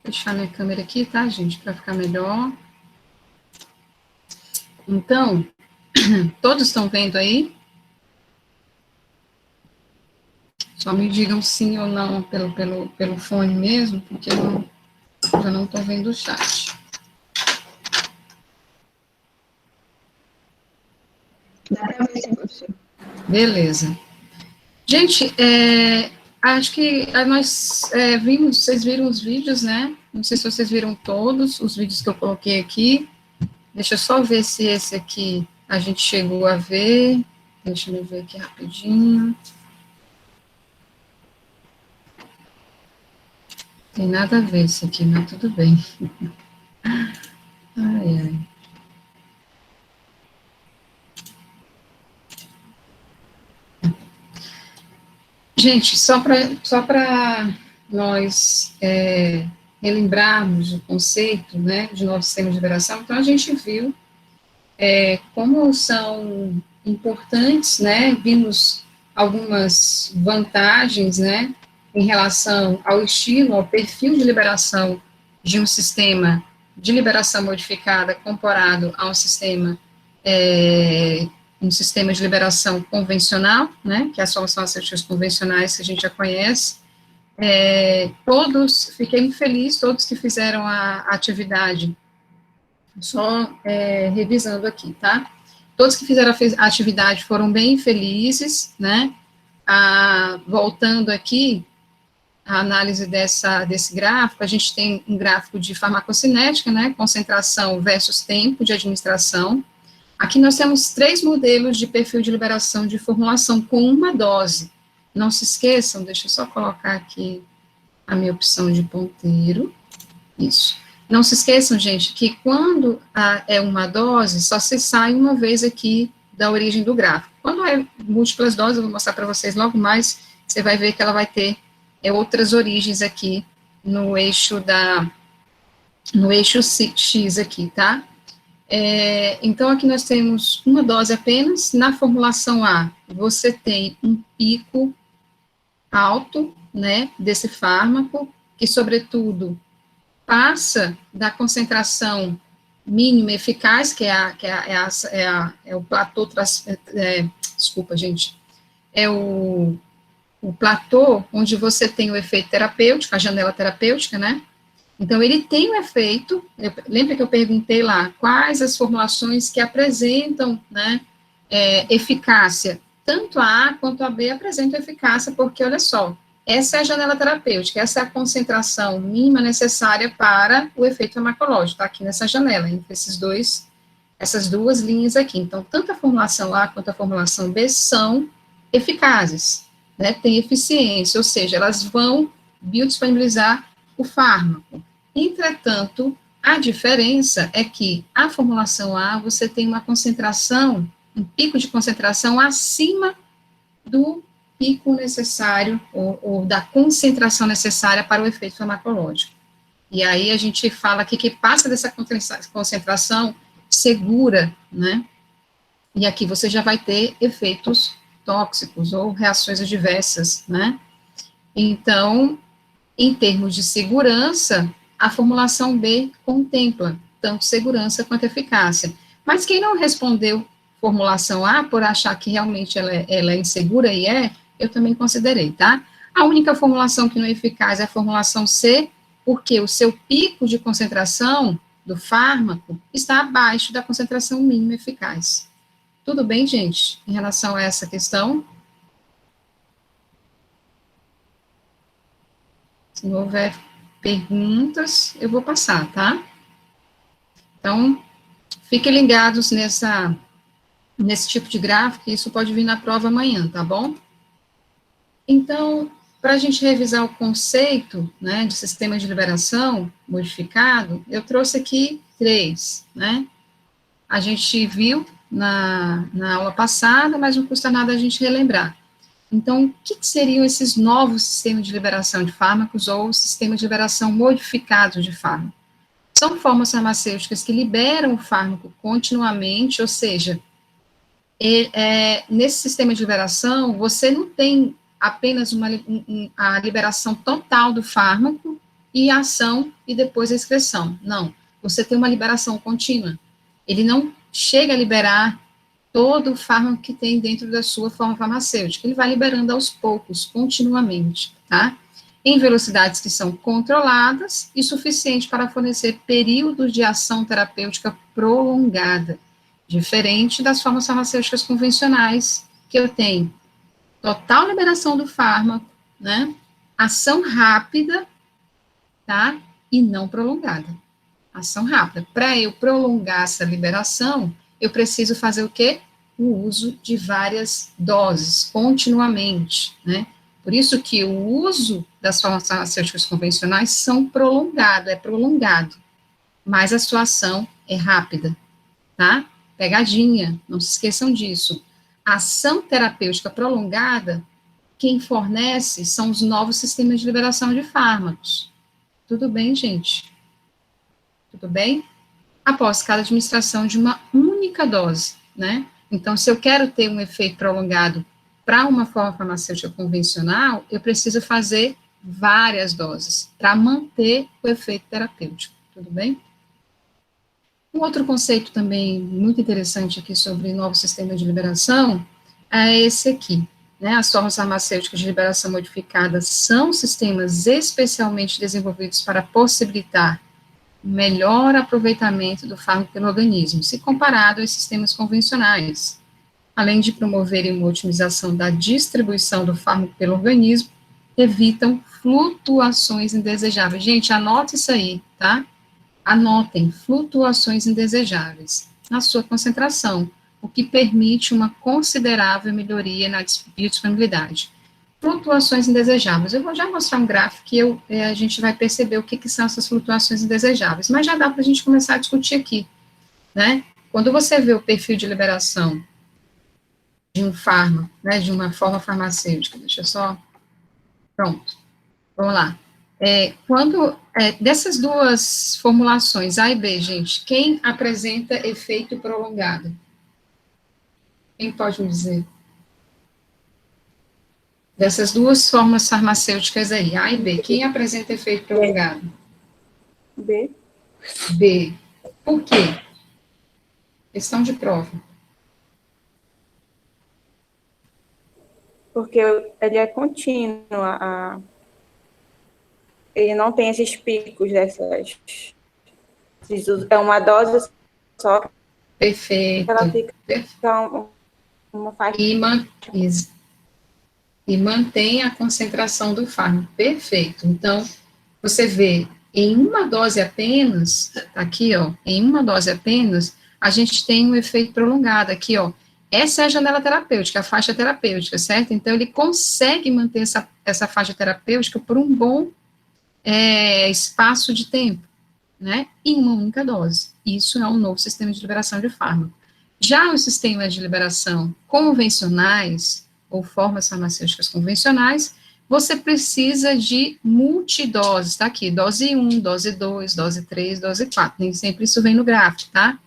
fechar minha câmera aqui, tá, gente, para ficar melhor. Então, todos estão vendo aí? Só me digam sim ou não pelo fone mesmo, porque eu não estou vendo o chat. Dá para ver sim, professor. Beleza. Gente, acho que nós vimos, vocês viram os vídeos, né? Não sei se vocês viram todos os vídeos que eu coloquei aqui. Deixa eu só ver se esse aqui a gente chegou a ver. Deixa eu ver aqui rapidinho. Tem nada a ver isso aqui, mas tudo bem. Ai, ai. Gente, só para nós relembrarmos o conceito, né, de novo sistema de liberação, então a gente viu como são importantes, né, vimos algumas vantagens, né, em relação ao estilo, ao perfil de liberação de um sistema de liberação modificada comparado a um sistema de liberação convencional, né, que é a solução assertivos convencionais que a gente já conhece. Fiquei muito feliz, todos que fizeram a atividade, só revisando aqui, tá? Todos que fizeram a atividade foram bem felizes, né? Voltando aqui, a análise desse gráfico, a gente tem um gráfico de farmacocinética, né? Concentração versus tempo de administração. Aqui nós temos 3 modelos de perfil de liberação de formulação com uma dose. Não se esqueçam, deixa eu só colocar aqui a minha opção de ponteiro. Isso. Não se esqueçam, gente, que quando é uma dose, só se sai uma vez aqui da origem do gráfico. Quando é múltiplas doses, eu vou mostrar para vocês logo mais, você vai ver que ela vai ter outras origens aqui no eixo X aqui, tá? Então, aqui nós temos uma dose apenas. Na formulação A, você tem um pico alto, né, desse fármaco, que, sobretudo, passa da concentração mínima eficaz, que é o platô, desculpa, gente, é o platô onde você tem o efeito terapêutico, a janela terapêutica, né? Então, ele tem um efeito, lembra que eu perguntei lá, quais as formulações que apresentam, né, eficácia? Tanto a quanto a B apresentam eficácia, porque, olha só, essa é a janela terapêutica, essa é a concentração mínima necessária para o efeito farmacológico, está aqui nessa janela, entre essas duas linhas aqui. Então, tanto a formulação A quanto a formulação B são eficazes, né, têm eficiência, ou seja, elas vão biodisponibilizar o fármaco. Entretanto, a diferença é que a formulação A, você tem uma concentração, um pico de concentração acima do pico necessário, ou da concentração necessária para o efeito farmacológico. E aí a gente fala aqui que passa dessa concentração segura, né? E aqui você já vai ter efeitos tóxicos ou reações adversas, né? Então, em termos de segurança, a formulação B contempla tanto segurança quanto eficácia. Mas quem não respondeu formulação A, por achar que realmente ela é insegura, e eu também considerei, tá? A única formulação que não é eficaz é a formulação C, porque o seu pico de concentração do fármaco está abaixo da concentração mínima eficaz. Tudo bem, gente, em relação a essa questão? Se não houver perguntas, eu vou passar, tá? Então, fiquem ligados nesse tipo de gráfico, isso pode vir na prova amanhã, tá bom? Então, para a gente revisar o conceito, né, de sistema de liberação modificado, eu trouxe aqui 3, né? A gente viu na aula passada, mas não custa nada a gente relembrar. Então, o que seriam esses novos sistemas de liberação de fármacos ou sistemas de liberação modificados de fármacos? São formas farmacêuticas que liberam o fármaco continuamente, ou seja, nesse sistema de liberação, você não tem apenas a liberação total do fármaco e a ação e depois a excreção. Não, você tem uma liberação contínua. Ele não chega a liberar todo o fármaco que tem dentro da sua forma farmacêutica. Ele vai liberando aos poucos, continuamente, tá? Em velocidades que são controladas e suficiente para fornecer períodos de ação terapêutica prolongada, diferente das formas farmacêuticas convencionais, que eu tenho total liberação do fármaco, né? Ação rápida, tá? E não prolongada. Ação rápida. Para eu prolongar essa liberação, eu preciso fazer o quê? O uso de várias doses, continuamente, né? Por isso que o uso das formas farmacêuticas convencionais são prolongado, é prolongado, mas a sua ação é rápida, tá? Pegadinha, não se esqueçam disso. A ação terapêutica prolongada, quem fornece são os novos sistemas de liberação de fármacos. Tudo bem, gente? Tudo bem? Após cada administração de uma única dose, né? Então, se eu quero ter um efeito prolongado para uma forma farmacêutica convencional, eu preciso fazer várias doses para manter o efeito terapêutico, tudo bem? Um outro conceito também muito interessante aqui sobre novos sistemas de liberação é esse aqui, né? As formas farmacêuticas de liberação modificada são sistemas especialmente desenvolvidos para possibilitar melhor aproveitamento do fármaco pelo organismo, se comparado aos sistemas convencionais, além de promoverem uma otimização da distribuição do fármaco pelo organismo, evitam flutuações indesejáveis. Gente, anote isso aí, tá? Anotem, flutuações indesejáveis na sua concentração, o que permite uma considerável melhoria na biodisponibilidade. Flutuações indesejáveis. Eu vou já mostrar um gráfico que a gente vai perceber o que são essas flutuações indesejáveis, mas já dá para a gente começar a discutir aqui, né? Quando você vê o perfil de liberação de um fármaco, né, de uma forma farmacêutica, deixa eu só, pronto, vamos lá. Dessas duas formulações, A e B, gente, quem apresenta efeito prolongado? Quem pode me dizer? Dessas duas formas farmacêuticas aí, A e B, quem apresenta efeito prolongado? B. B. Por quê? Questão de prova. Porque ele é contínuo, ele não tem esses picos é uma dose só. Perfeito. Ela fica uma faixa. E mantém a concentração do fármaco. Perfeito. Então, você vê, em uma dose apenas, aqui, ó, em uma dose apenas, a gente tem um efeito prolongado. Aqui, ó, essa é a janela terapêutica, a faixa terapêutica, certo? Então, ele consegue manter essa faixa terapêutica por um bom espaço de tempo, né? Em uma única dose. Isso é um novo sistema de liberação de fármaco. Já os sistemas de liberação convencionais, ou formas farmacêuticas convencionais, você precisa de multidoses, tá aqui, dose 1, dose 2, dose 3, dose 4, nem sempre isso vem no gráfico, tá?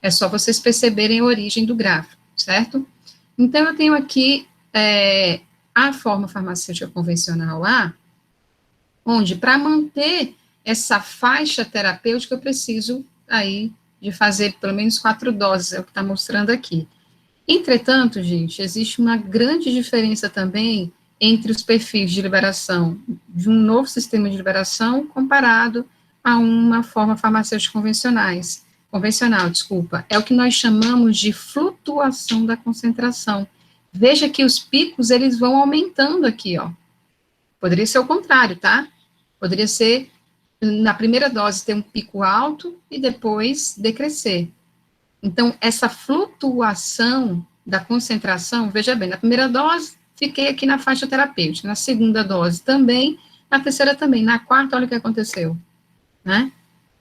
É só vocês perceberem a origem do gráfico, certo? Então, eu tenho aqui a forma farmacêutica convencional A, onde, para manter essa faixa terapêutica, eu preciso aí de fazer pelo menos 4 doses, é o que está mostrando aqui. Entretanto, gente, existe uma grande diferença também entre os perfis de liberação de um novo sistema de liberação comparado a uma forma farmacêutica convencional, desculpa. É o que nós chamamos de flutuação da concentração. Veja que os picos, eles vão aumentando aqui, ó. Poderia ser o contrário, tá? Poderia ser, na primeira dose, ter um pico alto e depois decrescer. Então, essa flutuação da concentração, veja bem, na primeira dose, fiquei aqui na faixa terapêutica, na segunda dose também, na terceira também, na quarta, olha o que aconteceu, né?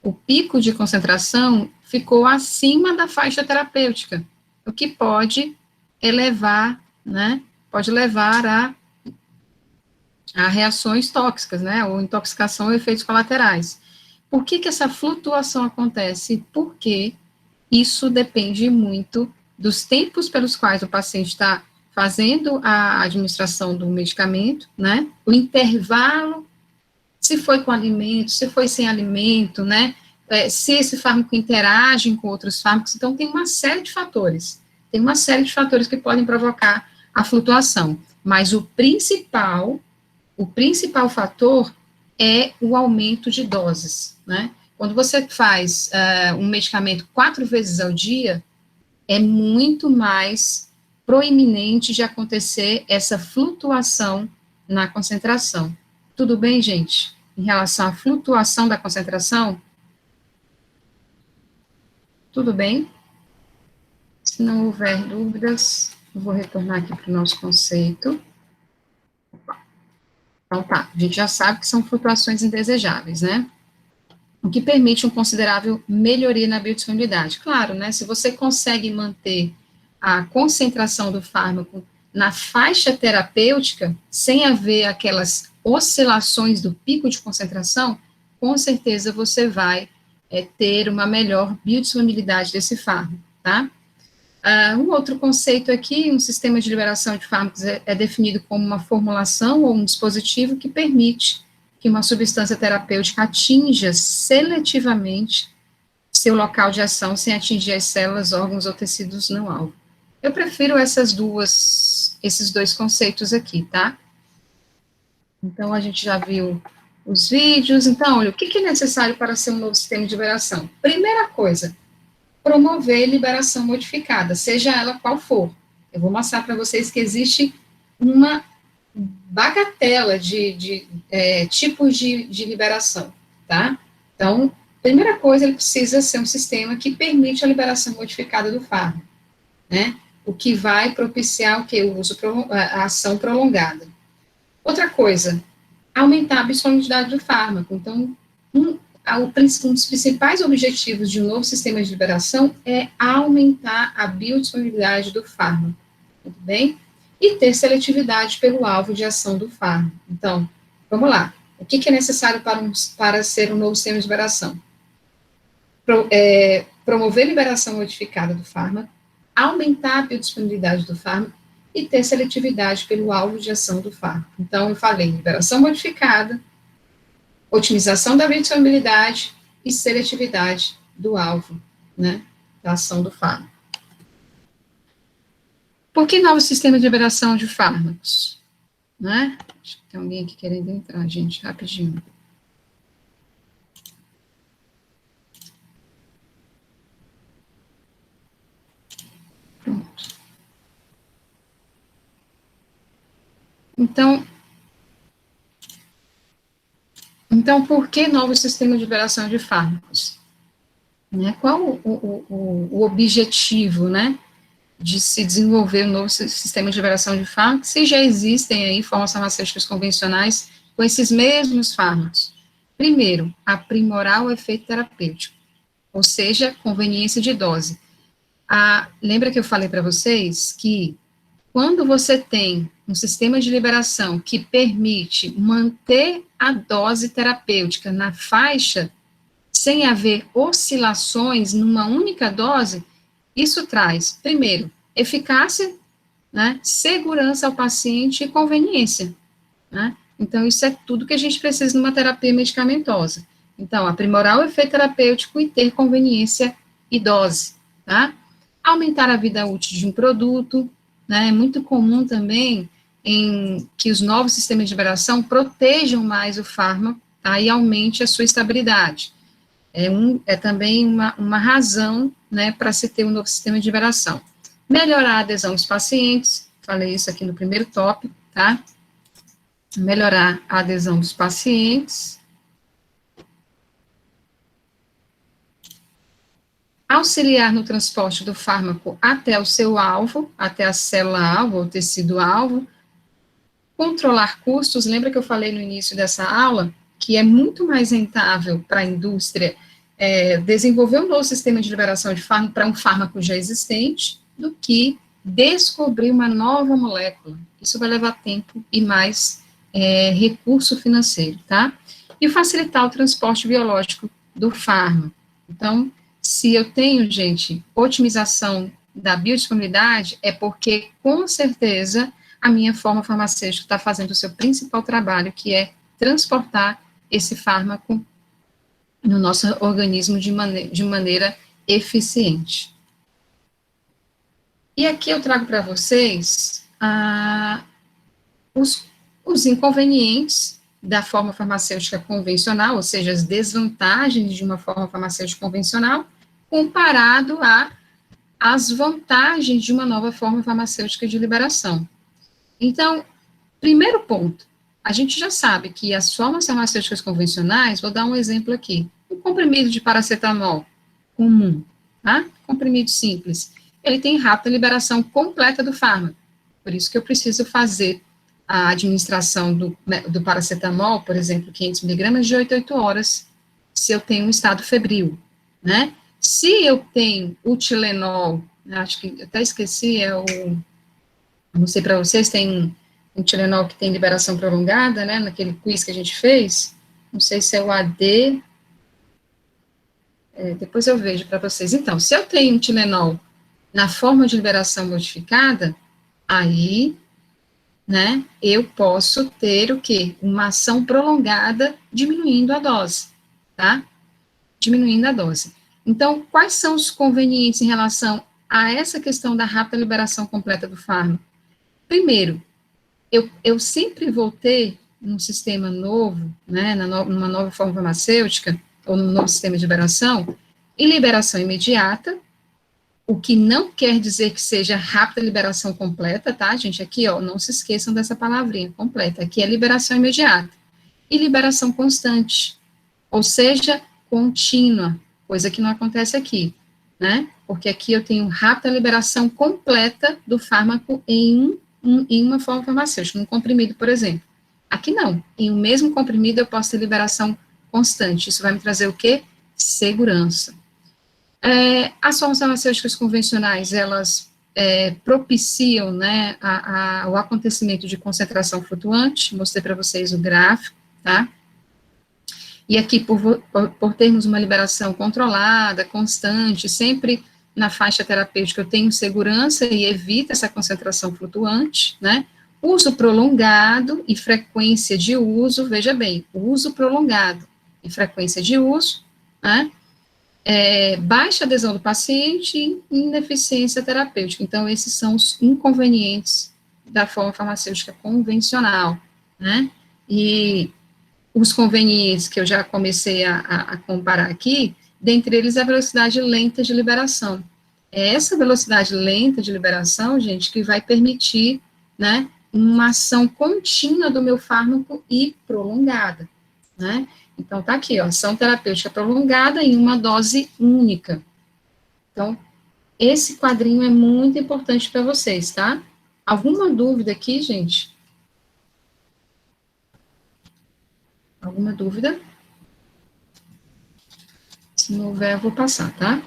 O pico de concentração ficou acima da faixa terapêutica, o que pode elevar, né, pode levar a reações tóxicas, né, ou intoxicação ou efeitos colaterais. Por que essa flutuação acontece? Porque isso depende muito dos tempos pelos quais o paciente está fazendo a administração do medicamento, né? O intervalo se foi com alimento, se foi sem alimento, né? Se esse fármaco interage com outros fármacos. Então, tem uma série de fatores. Tem uma série de fatores que podem provocar a flutuação. Mas o principal fator é o aumento de doses, né? Quando você faz um medicamento 4 vezes ao dia, é muito mais proeminente de acontecer essa flutuação na concentração. Tudo bem, gente? Em relação à flutuação da concentração? Tudo bem? Se não houver dúvidas, eu vou retornar aqui para o nosso conceito. Então tá, a gente já sabe que são flutuações indesejáveis, né? O que permite uma considerável melhoria na biodisponibilidade. Claro, né, se você consegue manter a concentração do fármaco na faixa terapêutica, sem haver aquelas oscilações do pico de concentração, com certeza você vai ter uma melhor biodisponibilidade desse fármaco, tá? Um outro conceito aqui, um sistema de liberação de fármacos é definido como uma formulação ou um dispositivo que permite que uma substância terapêutica atinja seletivamente seu local de ação sem atingir as células, órgãos ou tecidos não alvo. Eu prefiro esses dois conceitos aqui, tá? Então, a gente já viu os vídeos. Então, olha, o que é necessário para ser um novo sistema de liberação? Primeira coisa, promover liberação modificada, seja ela qual for. Eu vou mostrar para vocês que existe uma bagatela de tipos de liberação, tá? Então, primeira coisa, ele precisa ser um sistema que permite a liberação modificada do fármaco, né? O que vai propiciar o que? O uso, a ação prolongada. Outra coisa, aumentar a biodisponibilidade do fármaco. Então, um dos principais objetivos de um novo sistema de liberação é aumentar a biodisponibilidade do fármaco, tudo bem? E ter seletividade pelo alvo de ação do fármaco. Então, vamos lá. O que é necessário para ser um novo sistema de liberação? Promover liberação modificada do fármaco, aumentar a biodisponibilidade do fármaco e ter seletividade pelo alvo de ação do fármaco. Então, eu falei liberação modificada, otimização da biodisponibilidade e seletividade do alvo, né, da ação do fármaco. Por que novo sistema de liberação de fármacos? Né? Acho que tem alguém aqui querendo entrar, gente, rapidinho. Pronto. Então, por que novo sistema de liberação de fármacos? Né? Qual o objetivo, né, de se desenvolver um novo sistema de liberação de fármacos, se já existem aí formas farmacêuticas convencionais com esses mesmos fármacos? Primeiro, aprimorar o efeito terapêutico, ou seja, conveniência de dose. Lembra que eu falei para vocês que quando você tem um sistema de liberação que permite manter a dose terapêutica na faixa, sem haver oscilações numa única dose, isso traz, primeiro, eficácia, né, segurança ao paciente e conveniência, né? Então, isso é tudo que a gente precisa numa terapia medicamentosa. Então, aprimorar o efeito terapêutico e ter conveniência e dose, tá? Aumentar a vida útil de um produto, né? É muito comum também que os novos sistemas de liberação protejam mais o fármaco, tá? E aumente a sua estabilidade. É também uma razão, né, para se ter um novo sistema de liberação. Melhorar a adesão dos pacientes, falei isso aqui no primeiro tópico, tá? Melhorar a adesão dos pacientes. Auxiliar no transporte do fármaco até o seu alvo, até a célula-alvo ou tecido-alvo. Controlar custos, lembra que eu falei no início dessa aula, que é muito mais rentável para a indústria desenvolver um novo sistema de liberação de fármaco para um fármaco já existente, do que descobrir uma nova molécula. Isso vai levar tempo e mais recurso financeiro, tá? E facilitar o transporte biológico do fármaco. Então, se eu tenho, gente, otimização da biodisponibilidade, é porque, com certeza, a minha forma farmacêutica está fazendo o seu principal trabalho, que é transportar esse fármaco no nosso organismo de maneira eficiente. E aqui eu trago para vocês os inconvenientes da forma farmacêutica convencional, ou seja, as desvantagens de uma forma farmacêutica convencional, comparado às vantagens de uma nova forma farmacêutica de liberação. Então, primeiro ponto, a gente já sabe que as formas farmacêuticas convencionais, vou dar um exemplo aqui, um comprimido de paracetamol comum, tá? Comprimido simples, ele tem rápida liberação completa do fármaco, por isso que eu preciso fazer a administração do paracetamol, por exemplo, 500 miligramas de 8 a 8 horas, se eu tenho um estado febril, né? Se eu tenho o Tilenol, acho que até esqueci, não sei para vocês, tem um Tilenol que tem liberação prolongada, né, naquele quiz que a gente fez, não sei se é o AD, depois eu vejo para vocês. Então, se eu tenho um Tilenol na forma de liberação modificada, aí, né, eu posso ter o quê? Uma ação prolongada diminuindo a dose, tá? Diminuindo a dose. Então, quais são os convenientes em relação a essa questão da rápida liberação completa do fármaco? Primeiro, eu sempre vou ter num sistema novo, né, numa nova forma farmacêutica, ou num novo sistema de liberação, e liberação imediata, o que não quer dizer que seja rápida liberação completa, tá, gente? Aqui, ó, não se esqueçam dessa palavrinha, completa. Aqui é liberação imediata. E liberação constante, ou seja, contínua, coisa que não acontece aqui, né? Porque aqui eu tenho rápida liberação completa do fármaco em uma forma farmacêutica, num comprimido, por exemplo. Aqui não. Em um mesmo comprimido eu posso ter liberação constante. Isso vai me trazer o quê? Segurança. As formas farmacêuticas convencionais, elas propiciam, né, o acontecimento de concentração flutuante, mostrei para vocês o gráfico, tá? E aqui, por termos uma liberação controlada, constante, sempre na faixa terapêutica, eu tenho segurança e evito essa concentração flutuante, né? Uso prolongado e frequência de uso, veja bem, uso prolongado e frequência de uso, né? Baixa adesão do paciente e ineficiência terapêutica. Então, esses são os inconvenientes da forma farmacêutica convencional, né? E os convenientes que eu já comecei a comparar aqui, dentre eles a velocidade lenta de liberação. É essa velocidade lenta de liberação, gente, que vai permitir, né, uma ação contínua do meu fármaco e prolongada, né? Então, tá aqui, ó, ação terapêutica prolongada em uma dose única. Então, esse quadrinho é muito importante para vocês, tá? Alguma dúvida aqui, gente? Alguma dúvida? Se não houver, eu vou passar, tá?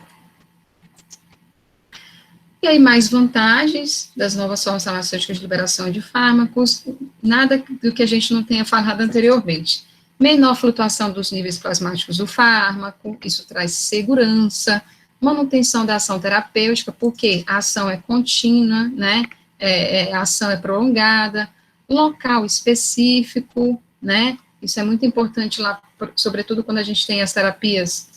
E aí, mais vantagens das novas formas farmacêuticas de liberação de fármacos, nada do que a gente não tenha falado anteriormente. Menor flutuação dos níveis plasmáticos do fármaco, isso traz segurança, manutenção da ação terapêutica, porque a ação é contínua, né, a ação é prolongada, local específico, né, isso é muito importante lá, sobretudo quando a gente tem as terapias,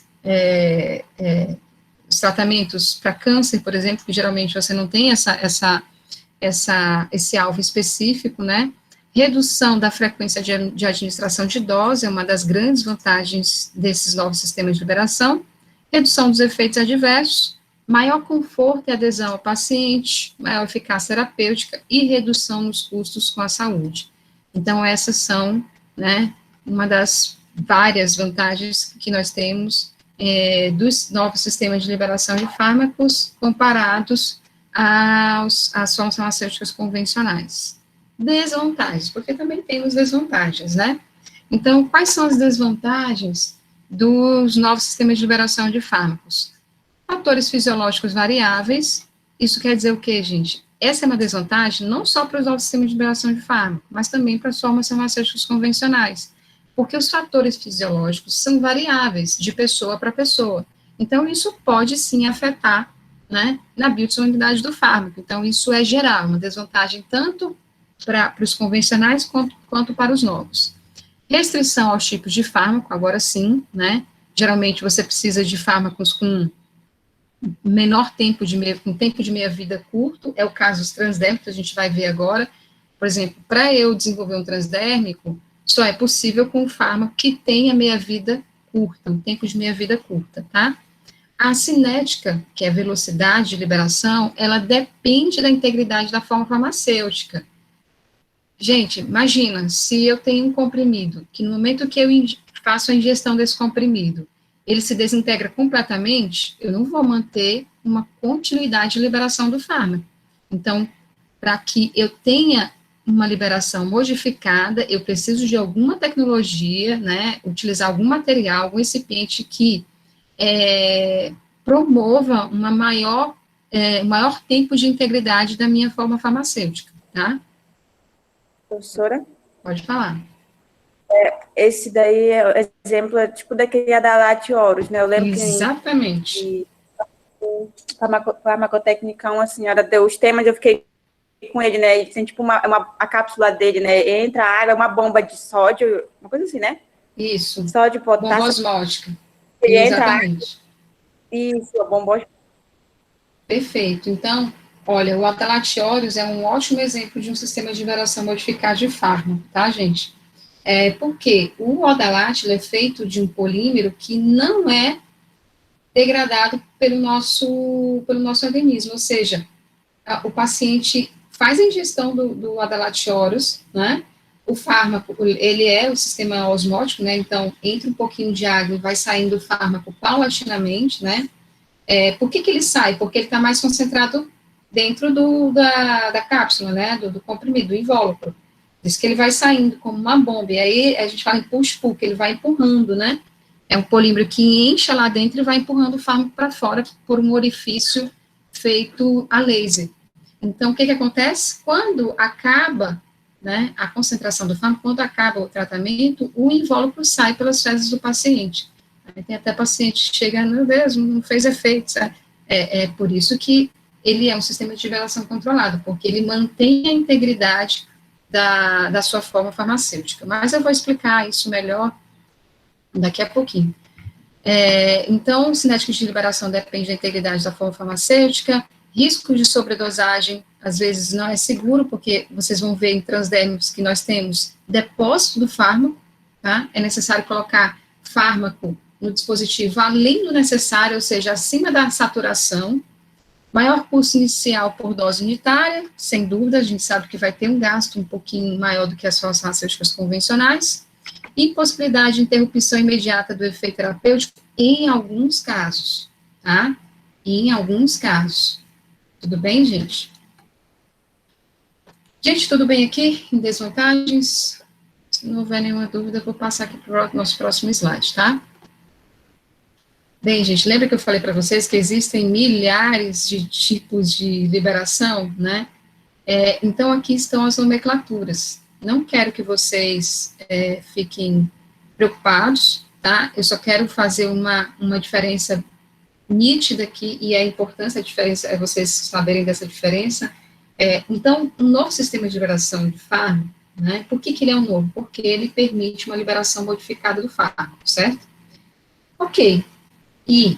os tratamentos para câncer, por exemplo, que geralmente você não tem esse alvo específico, né, redução da frequência de administração de dose é uma das grandes vantagens desses novos sistemas de liberação, redução dos efeitos adversos, maior conforto e adesão ao paciente, maior eficácia terapêutica e redução nos custos com a saúde. Então, essas são, né, uma das várias vantagens que nós temos dos novos sistemas de liberação de fármacos comparados às formas farmacêuticas convencionais. Desvantagens, porque também temos desvantagens, né? Então, quais são as desvantagens dos novos sistemas de liberação de fármacos? Fatores fisiológicos variáveis, isso quer dizer o quê, gente? Essa é uma desvantagem não só para os novos sistemas de liberação de fármaco, mas também para as formas farmacêuticas convencionais, porque os fatores fisiológicos são variáveis de pessoa para pessoa. Então, isso pode sim afetar, né, na biodisponibilidade do fármaco. Então, isso é geral, uma desvantagem tanto para os convencionais quanto para os novos. Restrição aos tipos de fármaco, agora sim, né? Geralmente você precisa de fármacos com menor tempo de meia, com tempo de meia-vida curto, é o caso dos transdérmicos, a gente vai ver agora. Por exemplo, para eu desenvolver um transdérmico, só é possível com um fármaco que tenha meia-vida curta, um tempo de meia-vida curta, tá? A cinética, que é a velocidade de liberação, ela depende da integridade da forma farmacêutica. Gente, imagina, se eu tenho um comprimido, que no momento que eu faço a ingestão desse comprimido, ele se desintegra completamente, eu não vou manter uma continuidade de liberação do fármaco. Então, para que eu tenha uma liberação modificada, eu preciso de alguma tecnologia, né, utilizar algum material, algum recipiente que promova uma maior tempo de integridade da minha forma farmacêutica, tá? Professora? Pode falar. Esse daí é o exemplo, tipo daquele Adalat Horus, né? Eu lembro Exatamente. que farmacotecnicão, a senhora deu os temas, eu fiquei com ele, né? E tem tipo a cápsula dele, né? Entra água, uma bomba de sódio, uma coisa assim, né? Isso. Sódio, potássio. Bomba osmótica. Ele Exatamente. Isso, a bomba osmótica. Perfeito. Então, olha, o Adalat Horus é um ótimo exemplo de um sistema de liberação modificado de fármaco, tá, gente? Porque o Odalat é feito de um polímero que não é degradado pelo nosso organismo, ou seja, o paciente faz a ingestão do Adalat Horus, né? O fármaco, ele é o sistema osmótico, né? Então, entra um pouquinho de água e vai saindo o fármaco paulatinamente, né? Por que ele sai? Porque ele está mais concentrado dentro da cápsula, né? Do comprimido, do invólucro. Diz que ele vai saindo como uma bomba, e aí a gente fala em push-pull, que ele vai empurrando, né? É um polímero que enche lá dentro e vai empurrando o fármaco para fora por um orifício feito a laser. Então, o que acontece? Quando acaba, né, a concentração do fármaco, quando acaba o tratamento, o invólucro sai pelas fezes do paciente. Aí tem até paciente que chega, meu Deus, não fez efeito, sabe? É por isso que ele é um sistema de liberação controlado, porque ele mantém a integridade da sua forma farmacêutica. Mas eu vou explicar isso melhor daqui a pouquinho. Então, cinética de liberação depende da integridade da forma farmacêutica, risco de sobredosagem, às vezes não é seguro, porque vocês vão ver em transdérmicos que nós temos depósito do fármaco, tá? É necessário colocar fármaco no dispositivo além do necessário, ou seja, acima da saturação. Maior custo inicial por dose unitária, sem dúvida, a gente sabe que vai ter um gasto um pouquinho maior do que as farmacêuticas convencionais, e possibilidade de interrupção imediata do efeito terapêutico em alguns casos, tá? Em alguns casos. Tudo bem, gente? Gente, tudo bem aqui? Em desvantagens? Se não houver nenhuma dúvida, eu vou passar aqui para o nosso próximo slide, tá? Bem, gente, lembra que eu falei para vocês que existem milhares de tipos de liberação, né? Então, aqui estão as nomenclaturas. Não quero que vocês fiquem preocupados, tá? Eu só quero fazer uma diferença nítida aqui, e a importância da diferença é vocês saberem dessa diferença. Então, um novo sistema de liberação de fármaco, né? Por que ele é um novo? Porque ele permite uma liberação modificada do fármaco, certo? Ok. E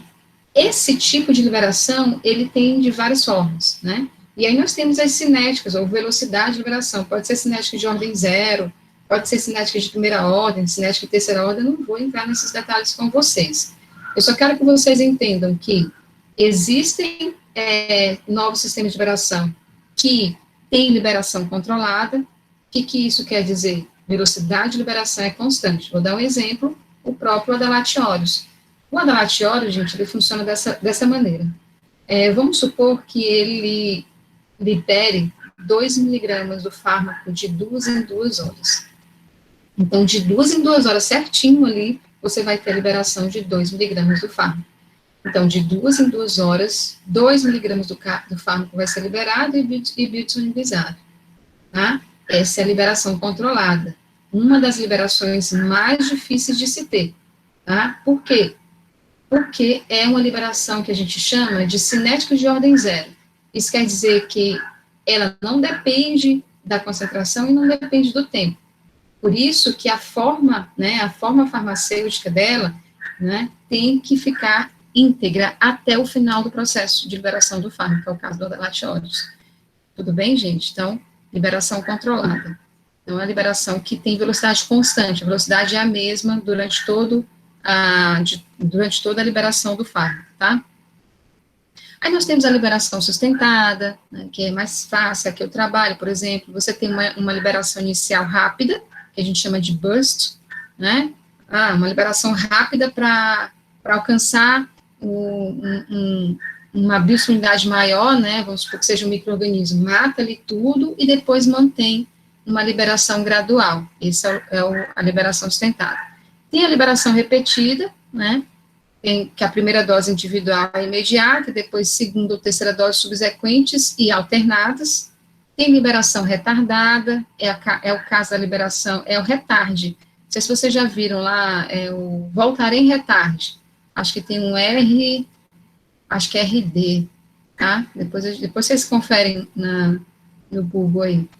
esse tipo de liberação, ele tem de várias formas, né? E aí nós temos as cinéticas, ou velocidade de liberação. Pode ser cinética de ordem zero, pode ser cinética de primeira ordem, cinética de terceira ordem, eu não vou entrar nesses detalhes com vocês. Eu só quero que vocês entendam que existem novos sistemas de liberação que têm liberação controlada. O que isso quer dizer? Velocidade de liberação é constante. Vou dar um exemplo, o próprio Adalat Horus. O Adalat Horus, gente, ele funciona dessa maneira. Vamos supor que ele libere 2 miligramas do fármaco de 2 em 2 horas. Então, de 2 em 2 horas, certinho ali, você vai ter a liberação de 2 miligramas do fármaco. Então, de 2 em 2 horas, 2 miligramas do fármaco vai ser liberado e biodisponibilizado. Tá? Essa é a liberação controlada. Uma das liberações mais difíceis de se ter. Tá? Por quê? Porque é uma liberação que a gente chama de cinética de ordem zero. Isso quer dizer que ela não depende da concentração e não depende do tempo. Por isso que a forma, né, a forma farmacêutica dela, né, tem que ficar íntegra até o final do processo de liberação do fármaco, que é o caso do latiórios. Tudo bem, gente? Então, liberação controlada. Então, é a liberação que tem velocidade constante, a velocidade é a mesma durante toda a liberação do fármaco, tá? Aí nós temos a liberação sustentada, né, que é mais fácil, aqui eu trabalho, por exemplo, você tem uma liberação inicial rápida, que a gente chama de burst, né? Uma liberação rápida para alcançar uma biosseguridade maior, né? Vamos supor que seja um micro-organismo, mata ali tudo e depois mantém uma liberação gradual. Essa a liberação sustentada. Tem a liberação repetida, né? Que a primeira dose individual é imediata, depois segunda ou terceira dose subsequentes e alternadas. Tem liberação retardada, é o caso da liberação, é o retarde. Não sei se vocês já viram lá, é o Voltaren retarde. Acho que tem um R, acho que é RD, tá? Depois vocês conferem no Google aí.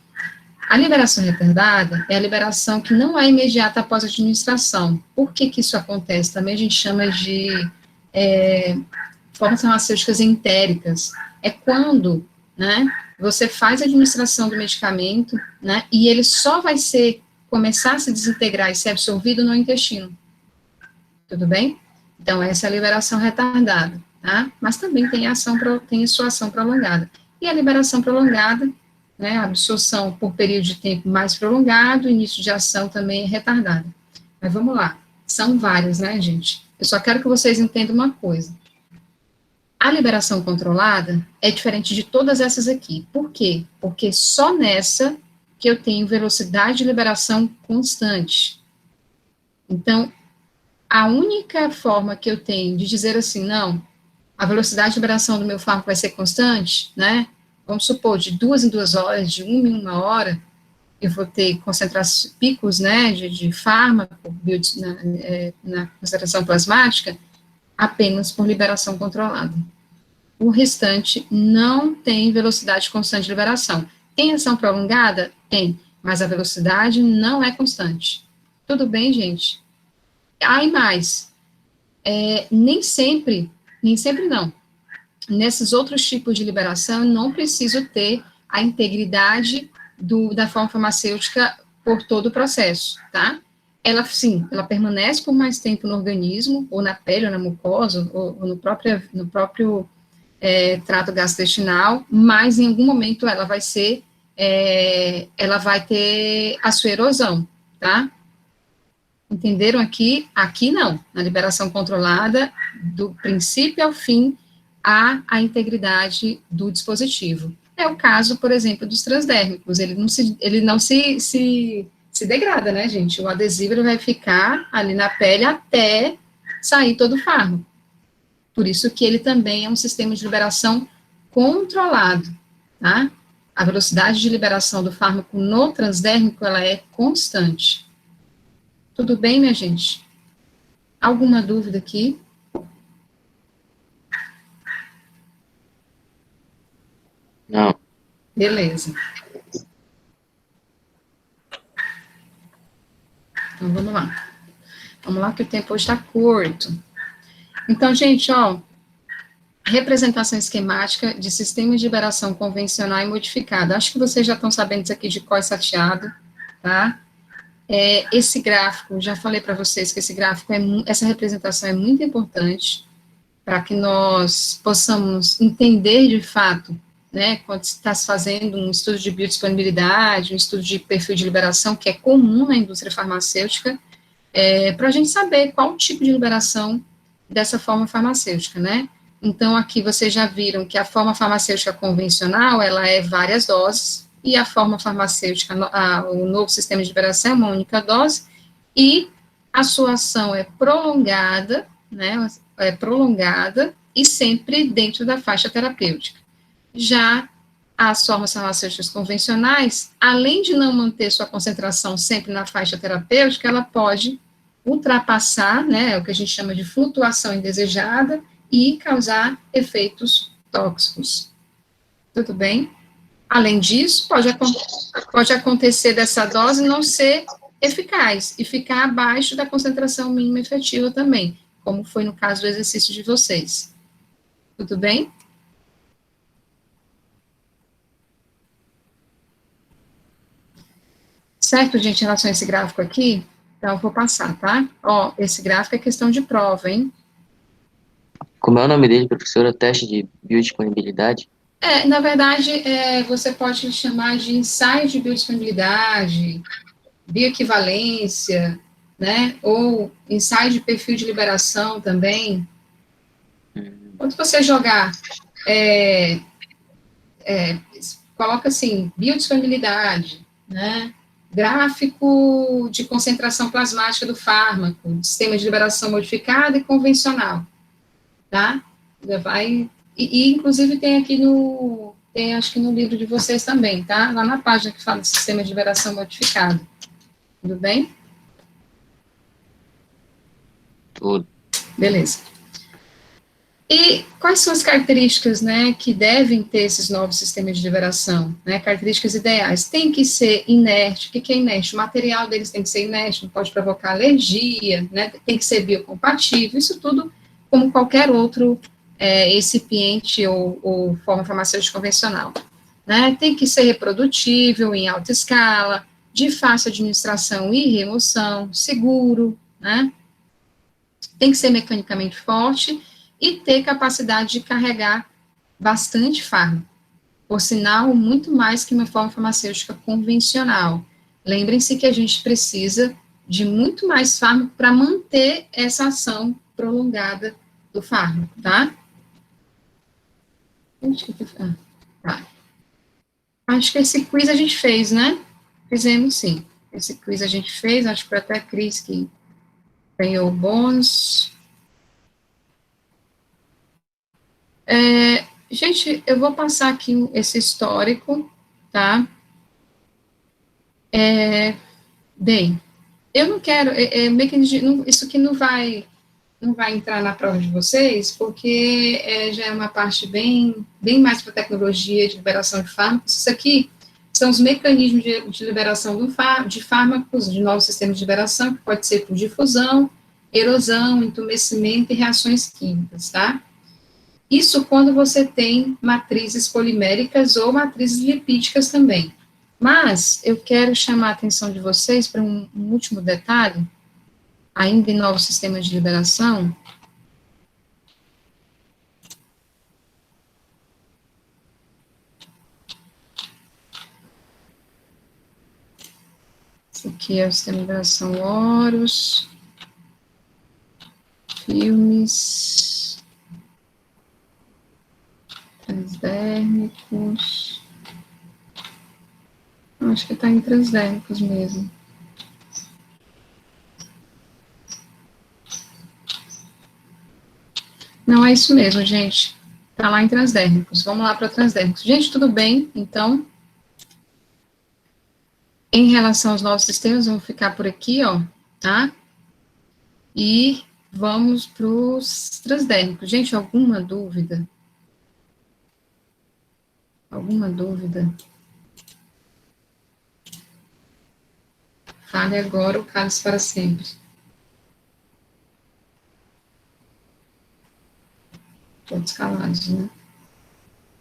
A liberação retardada é a liberação que não é imediata após a administração. Por que isso acontece? Também a gente chama de formas farmacêuticas entéricas. É quando, né, você faz a administração do medicamento, né, e ele só vai começar a se desintegrar e ser absorvido no intestino. Tudo bem? Então, essa é a liberação retardada, tá? Mas também tem a sua ação prolongada. E a liberação prolongada, né, a absorção por período de tempo mais prolongado, o início de ação também é retardado. Mas vamos lá, são várias, né, gente? Eu só quero que vocês entendam uma coisa. A liberação controlada é diferente de todas essas aqui. Por quê? Porque só nessa que eu tenho velocidade de liberação constante. Então, a única forma que eu tenho de dizer assim, não, a velocidade de liberação do meu fármaco vai ser constante, né? Vamos supor, de 2 em 2 horas, de 1 em 1 hora, eu vou ter concentrações, picos, né, de fármaco na concentração plasmática, apenas por liberação controlada. O restante não tem velocidade constante de liberação. Tem ação prolongada? Tem, mas a velocidade não é constante. Tudo bem, gente? E mais, nem sempre não. Nesses outros tipos de liberação, eu não preciso ter a integridade da forma farmacêutica por todo o processo, tá? Ela, sim, ela permanece por mais tempo no organismo, ou na pele, ou na mucosa, ou no próprio trato gastrointestinal, mas em algum momento ela vai ter a sua erosão, tá? Entenderam aqui? Aqui não. Na liberação controlada, do princípio ao fim, há a integridade do dispositivo. É o caso, por exemplo, dos transdérmicos. Ele não se degrada, né, gente? O adesivo ele vai ficar ali na pele até sair todo o fármaco. Por isso que ele também é um sistema de liberação controlado, tá? A velocidade de liberação do fármaco no transdérmico, ela é constante. Tudo bem, minha gente? Alguma dúvida aqui? Não. Beleza. Então, vamos lá. Vamos lá, que o tempo hoje está curto. Então, gente, ó, representação esquemática de sistema de liberação convencional e modificado. Acho que vocês já estão sabendo isso aqui de cor salteado, tá? Esse gráfico, já falei para vocês que essa representação é muito importante para que nós possamos entender de fato, né, quando está se fazendo um estudo de biodisponibilidade, um estudo de perfil de liberação, que é comum na indústria farmacêutica, para a gente saber qual tipo de liberação dessa forma farmacêutica, né? Então, aqui vocês já viram que a forma farmacêutica convencional, ela é várias doses, e a forma farmacêutica, o novo sistema de liberação é uma única dose, e a sua ação é prolongada, né, e sempre dentro da faixa terapêutica. Já as formas farmacêuticas convencionais, além de não manter sua concentração sempre na faixa terapêutica, ela pode ultrapassar, né, o que a gente chama de flutuação indesejada e causar efeitos tóxicos. Tudo bem? Além disso, pode acontecer dessa dose não ser eficaz e ficar abaixo da concentração mínima efetiva também, como foi no caso do exercício de vocês. Tudo bem? Certo, gente, em relação a esse gráfico aqui, então eu vou passar, tá? Ó, esse gráfico é questão de prova, hein? Como é o nome dele, professora? Teste de biodisponibilidade? Na verdade, você pode chamar de ensaio de biodisponibilidade, bioequivalência, né? Ou ensaio de perfil de liberação também. Quando você jogar, coloca assim, biodisponibilidade, né? Gráfico de concentração plasmática do fármaco, sistema de liberação modificada e convencional, tá? Já vai, inclusive tem aqui tem acho que no livro de vocês também, tá? Lá na página que fala de sistema de liberação modificado. Tudo bem? Tudo. Beleza. E quais são as características, né, que devem ter esses novos sistemas de liberação, né, características ideais? Tem que ser inerte. O que é inerte? O material deles tem que ser inerte, não pode provocar alergia, né, tem que ser biocompatível, isso tudo como qualquer outro recipiente ou forma farmacêutica convencional, né, tem que ser reprodutível em alta escala, de fácil administração e remoção, seguro, né, tem que ser mecanicamente forte e ter capacidade de carregar bastante fármaco. Por sinal, muito mais que uma forma farmacêutica convencional. Lembrem-se que a gente precisa de muito mais fármaco para manter essa ação prolongada do fármaco, tá? Tá. Acho que esse quiz a gente fez, né? Fizemos sim. Esse quiz a gente fez, acho que foi até a Cris que ganhou o bônus. Gente, eu vou passar aqui esse histórico, tá? Bem, eu não quero, meio que isso aqui não vai entrar na prova de vocês, porque já é uma parte bem mais para tecnologia de liberação de fármacos. Isso aqui são os mecanismos de liberação de fármacos, de novos sistemas de liberação, que pode ser por difusão, erosão, entumecimento e reações químicas, tá? Isso quando você tem matrizes poliméricas ou matrizes lipídicas também. Mas eu quero chamar a atenção de vocês para um último detalhe, ainda em novos sistemas de liberação. Esse aqui é o sistema de liberação Horus, filmes, transdérmicos. Acho que está em transdérmicos mesmo. Não é isso mesmo, gente. Está lá em transdérmicos. Vamos lá para transdérmicos. Gente, tudo bem? Então, em relação aos novos sistemas, vamos ficar por aqui, ó, tá? E vamos para os transdérmicos. Gente, alguma dúvida? Alguma dúvida? Fale agora ou cale-se para sempre. Todos calados, né?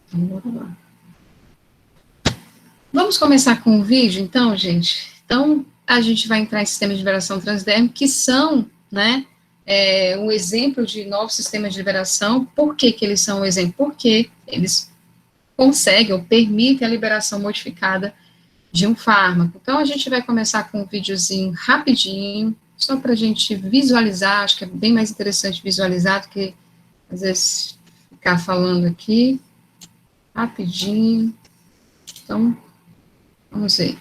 Então, bora lá. Vamos começar com o vídeo, então, gente? Então, a gente vai entrar em sistemas de liberação transdérmica, que são, né, um exemplo de novos sistemas de liberação. Por que eles são um exemplo? Porque eles conseguem ou permitem a liberação modificada de um fármaco. Então, a gente vai começar com um videozinho rapidinho, só para a gente visualizar, acho que é bem mais interessante visualizar do que, às vezes, ficar falando aqui, rapidinho. Então, vamos ver.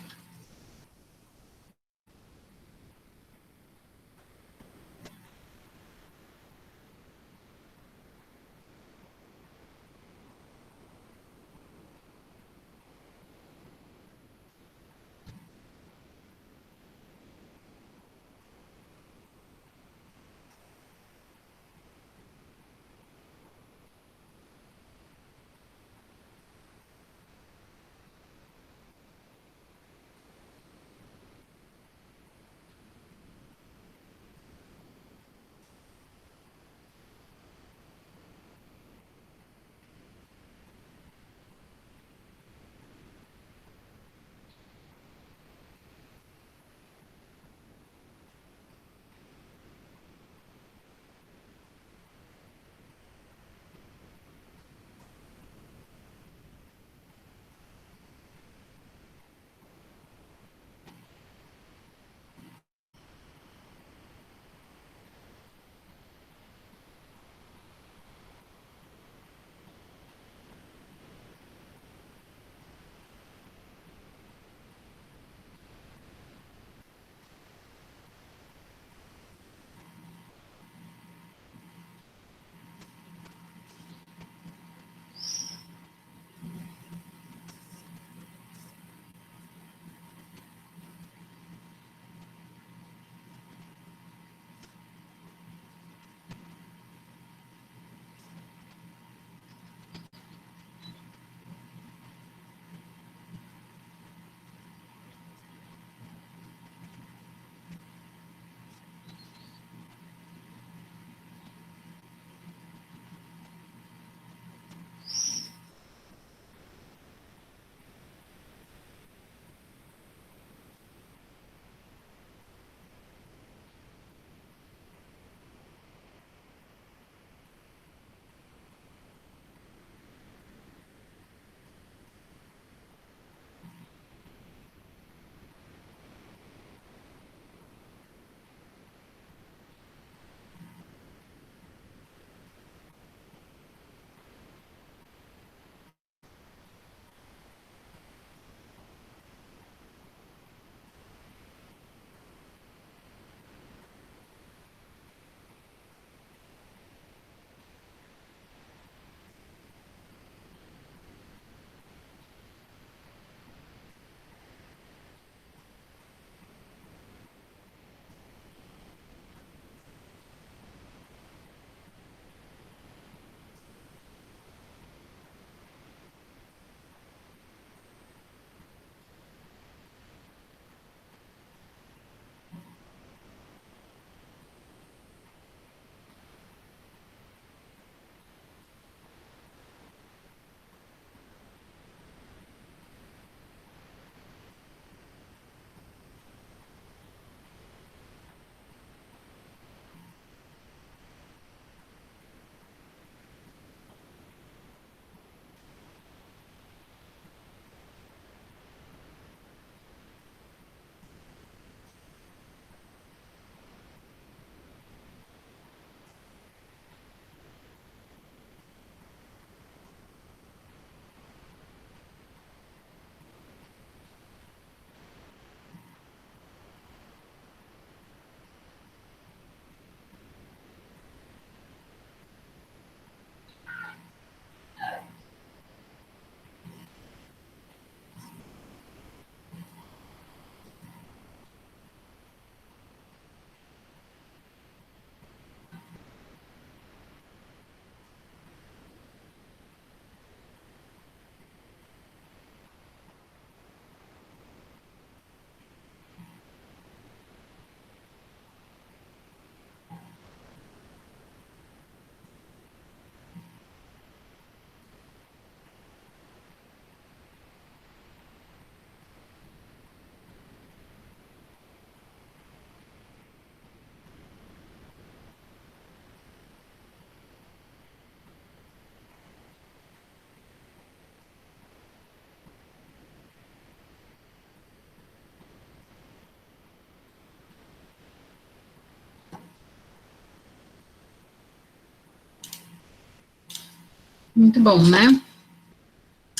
Muito bom, né?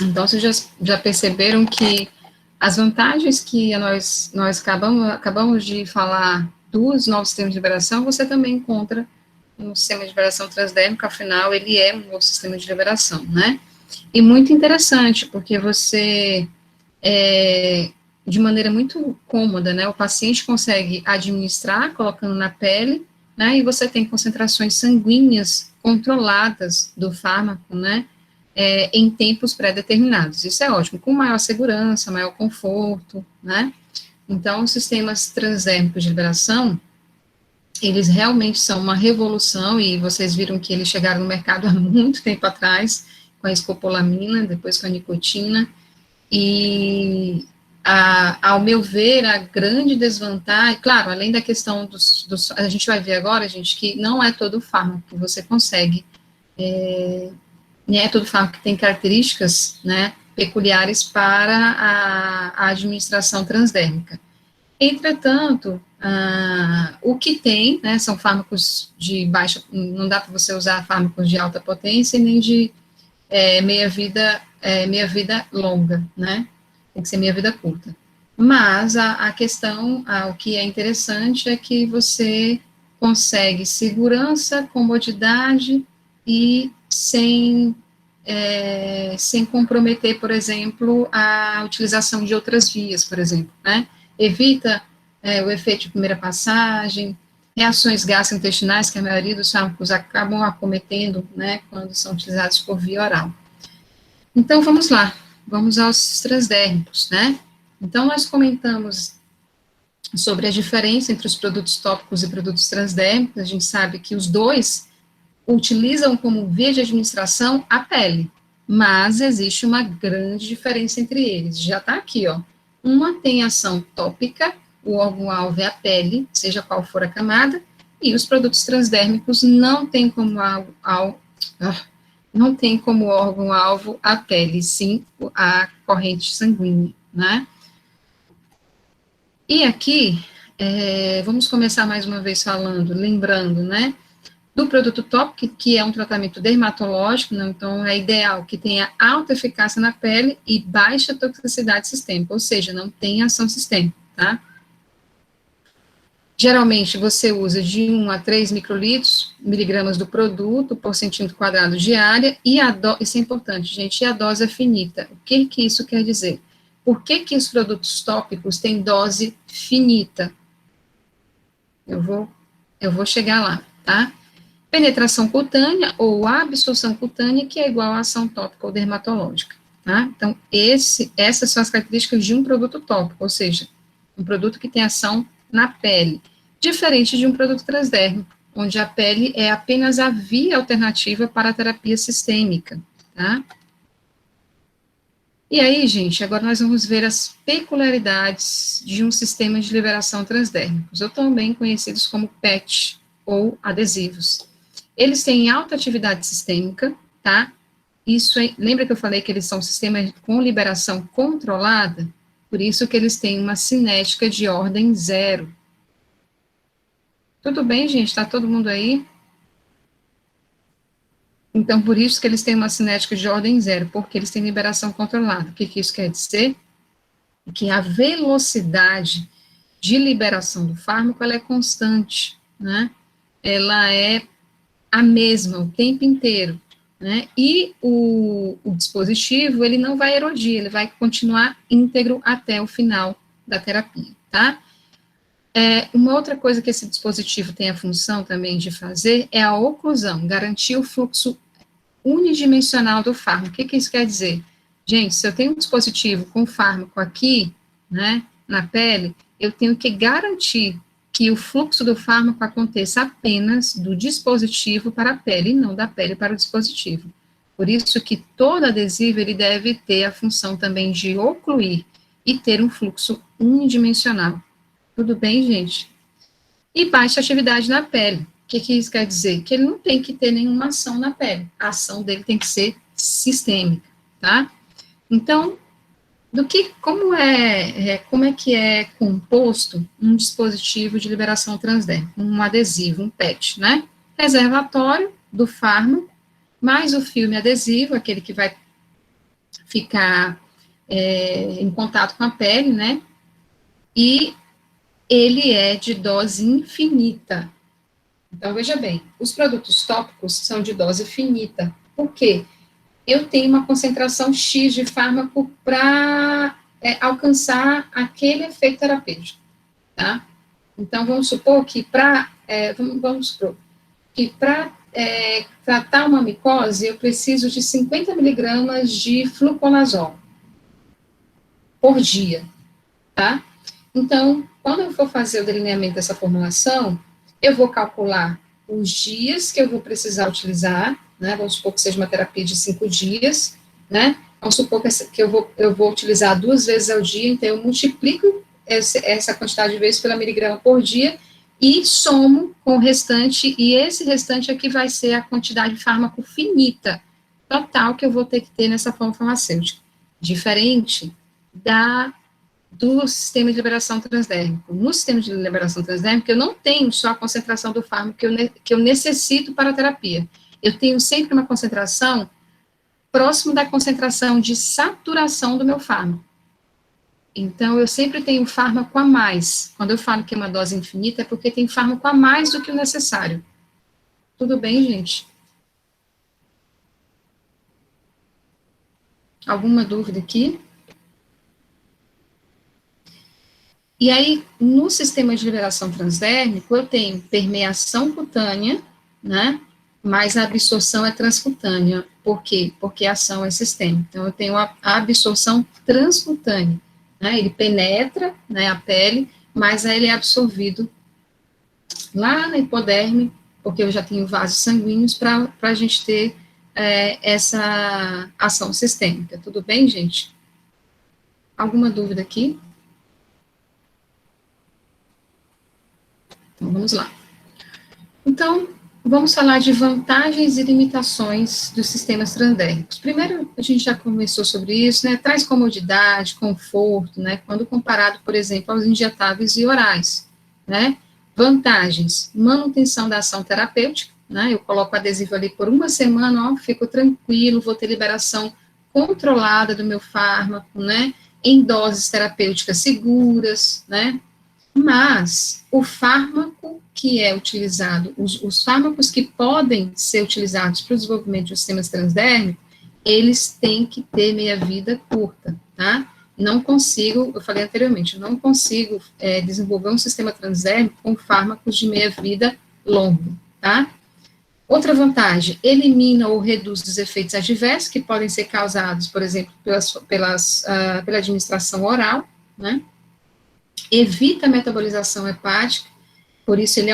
Então, vocês já perceberam que as vantagens que nós acabamos de falar dos novos sistemas de liberação, você também encontra no sistema de liberação transdérmica, afinal, ele é um novo sistema de liberação, né? E muito interessante, porque você, de maneira muito cômoda, né, o paciente consegue administrar, colocando na pele, né, e você tem concentrações sanguíneas controladas do fármaco, né, em tempos pré-determinados. Isso é ótimo, com maior segurança, maior conforto, né? Então, os sistemas transdérmicos de liberação, eles realmente são uma revolução, e vocês viram que eles chegaram no mercado há muito tempo atrás, com a escopolamina, depois com a nicotina, e, ao meu ver, a grande desvantagem, claro, além da questão a gente vai ver agora, gente, que não é todo fármaco que você consegue, todo fármaco que tem características, né, peculiares para a administração transdérmica. Entretanto, o que tem, né, são fármacos de baixa, não dá para você usar fármacos de alta potência nem de meia-vida longa, né, tem que ser meia-vida curta. Mas a questão, o que é interessante é que você consegue segurança, comodidade e sem comprometer, por exemplo, a utilização de outras vias, por exemplo, né? Evita o efeito de primeira passagem, reações gastrointestinais, que a maioria dos fármacos acabam acometendo, né, quando são utilizados por via oral. Então, vamos lá, vamos aos transdérmicos, né? Então, nós comentamos sobre a diferença entre os produtos tópicos e produtos transdérmicos. A gente sabe que os dois utilizam como via de administração a pele, mas existe uma grande diferença entre eles. Já está aqui, ó. Uma tem ação tópica, o órgão-alvo é a pele, seja qual for a camada, e os produtos transdérmicos não têm como órgão-alvo a pele, sim a corrente sanguínea, né? E aqui, vamos começar mais uma vez lembrando, né, do produto tópico, que é um tratamento dermatológico, né, então é ideal que tenha alta eficácia na pele e baixa toxicidade sistêmica, ou seja, não tem ação sistêmica, tá? Geralmente você usa de 1 a 3 miligramas do produto por centímetro quadrado diária, e isso é importante, gente, e a dose é finita. O que isso quer dizer? Por que os produtos tópicos têm dose finita? Eu vou chegar lá, tá? Penetração cutânea ou absorção cutânea, que é igual à ação tópica ou dermatológica, tá? Então, essas são as características de um produto tópico, ou seja, um produto que tem ação na pele, diferente de um produto transdérmico, onde a pele é apenas a via alternativa para a terapia sistêmica, tá? E aí, gente, agora nós vamos ver as peculiaridades de um sistema de liberação transdérmicos, ou também conhecidos como PET, ou adesivos. Eles têm alta atividade sistêmica, tá? Lembra que eu falei que eles são sistemas com liberação controlada? Por isso que eles têm uma cinética de ordem 0. Tudo bem, gente? Tá todo mundo aí? Então, por isso que eles têm uma cinética de ordem 0, porque eles têm liberação controlada. O que isso quer dizer? Que a velocidade de liberação do fármaco, ela é constante, né? Ela é a mesma o tempo inteiro, né? E o dispositivo, ele não vai erodir, ele vai continuar íntegro até o final da terapia, tá? Uma outra coisa que esse dispositivo tem a função também de fazer é a oclusão, garantir o fluxo unidimensional do fármaco. O que isso quer dizer? Gente, se eu tenho um dispositivo com fármaco aqui, né, na pele, eu tenho que garantir que o fluxo do fármaco aconteça apenas do dispositivo para a pele, e não da pele para o dispositivo. Por isso que todo adesivo, ele deve ter a função também de ocluir e ter um fluxo unidimensional. Tudo bem, gente? E baixa atividade na pele. O que isso quer dizer? Que ele não tem que ter nenhuma ação na pele. A ação dele tem que ser sistêmica, tá? Então, como é que é composto um dispositivo de liberação transdérmica, um adesivo, um PET, né? Reservatório do fármaco, mais o filme adesivo, aquele que vai ficar em contato com a pele, né? E ele é de dose infinita. Então, veja bem, os produtos tópicos são de dose finita. Por quê? Eu tenho uma concentração X de fármaco para alcançar aquele efeito terapêutico, tá? Então, vamos supor que para tratar uma micose, eu preciso de 50 miligramas de fluconazol por dia, tá? Então, quando eu for fazer o delineamento dessa formulação, eu vou calcular os dias que eu vou precisar utilizar, né? Vamos supor que seja uma terapia de 5 dias, né? Vamos supor que eu vou utilizar 2 vezes ao dia, então eu multiplico essa quantidade de vezes pela miligrama por dia e somo com o restante, e esse restante aqui vai ser a quantidade de fármaco finita, total, que eu vou ter que ter nessa forma farmacêutica. Diferente do sistema de liberação transdérmico. No sistema de liberação transdérmica, eu não tenho só a concentração do fármaco que eu necessito para a terapia. Eu tenho sempre uma concentração próximo da concentração de saturação do meu fármaco. Então, eu sempre tenho fármaco a mais. Quando eu falo que é uma dose infinita, é porque tem fármaco a mais do que o necessário. Tudo bem, gente? Alguma dúvida aqui? E aí, no sistema de liberação transdérmico, eu tenho permeação cutânea, né? Mas a absorção é transcutânea. Por quê? Porque a ação é sistêmica. Então, eu tenho a absorção transcutânea. Né? Ele penetra, né, a pele, mas aí ele é absorvido lá na hipoderme, porque eu já tenho vasos sanguíneos para a gente ter essa ação sistêmica. Tudo bem, gente? Alguma dúvida aqui? Então, vamos lá. Então, vamos falar de vantagens e limitações dos sistemas transdérmicos. Primeiro, a gente já conversou sobre isso, né? Traz comodidade, conforto, né? Quando comparado, por exemplo, aos injetáveis e orais, né? Vantagens: manutenção da ação terapêutica, né? Eu coloco adesivo ali por 1 semana, ó, fico tranquilo, vou ter liberação controlada do meu fármaco, né? Em doses terapêuticas seguras, né? Mas o fármaco que é utilizado, os fármacos que podem ser utilizados para o desenvolvimento de sistemas transdérmicos, eles têm que ter meia-vida curta, tá? Não consigo, eu falei anteriormente, não consigo desenvolver um sistema transdérmico com fármacos de meia-vida longa, tá? Outra vantagem, elimina ou reduz os efeitos adversos que podem ser causados, por exemplo, pela administração oral, né? Evita a metabolização hepática, por isso ele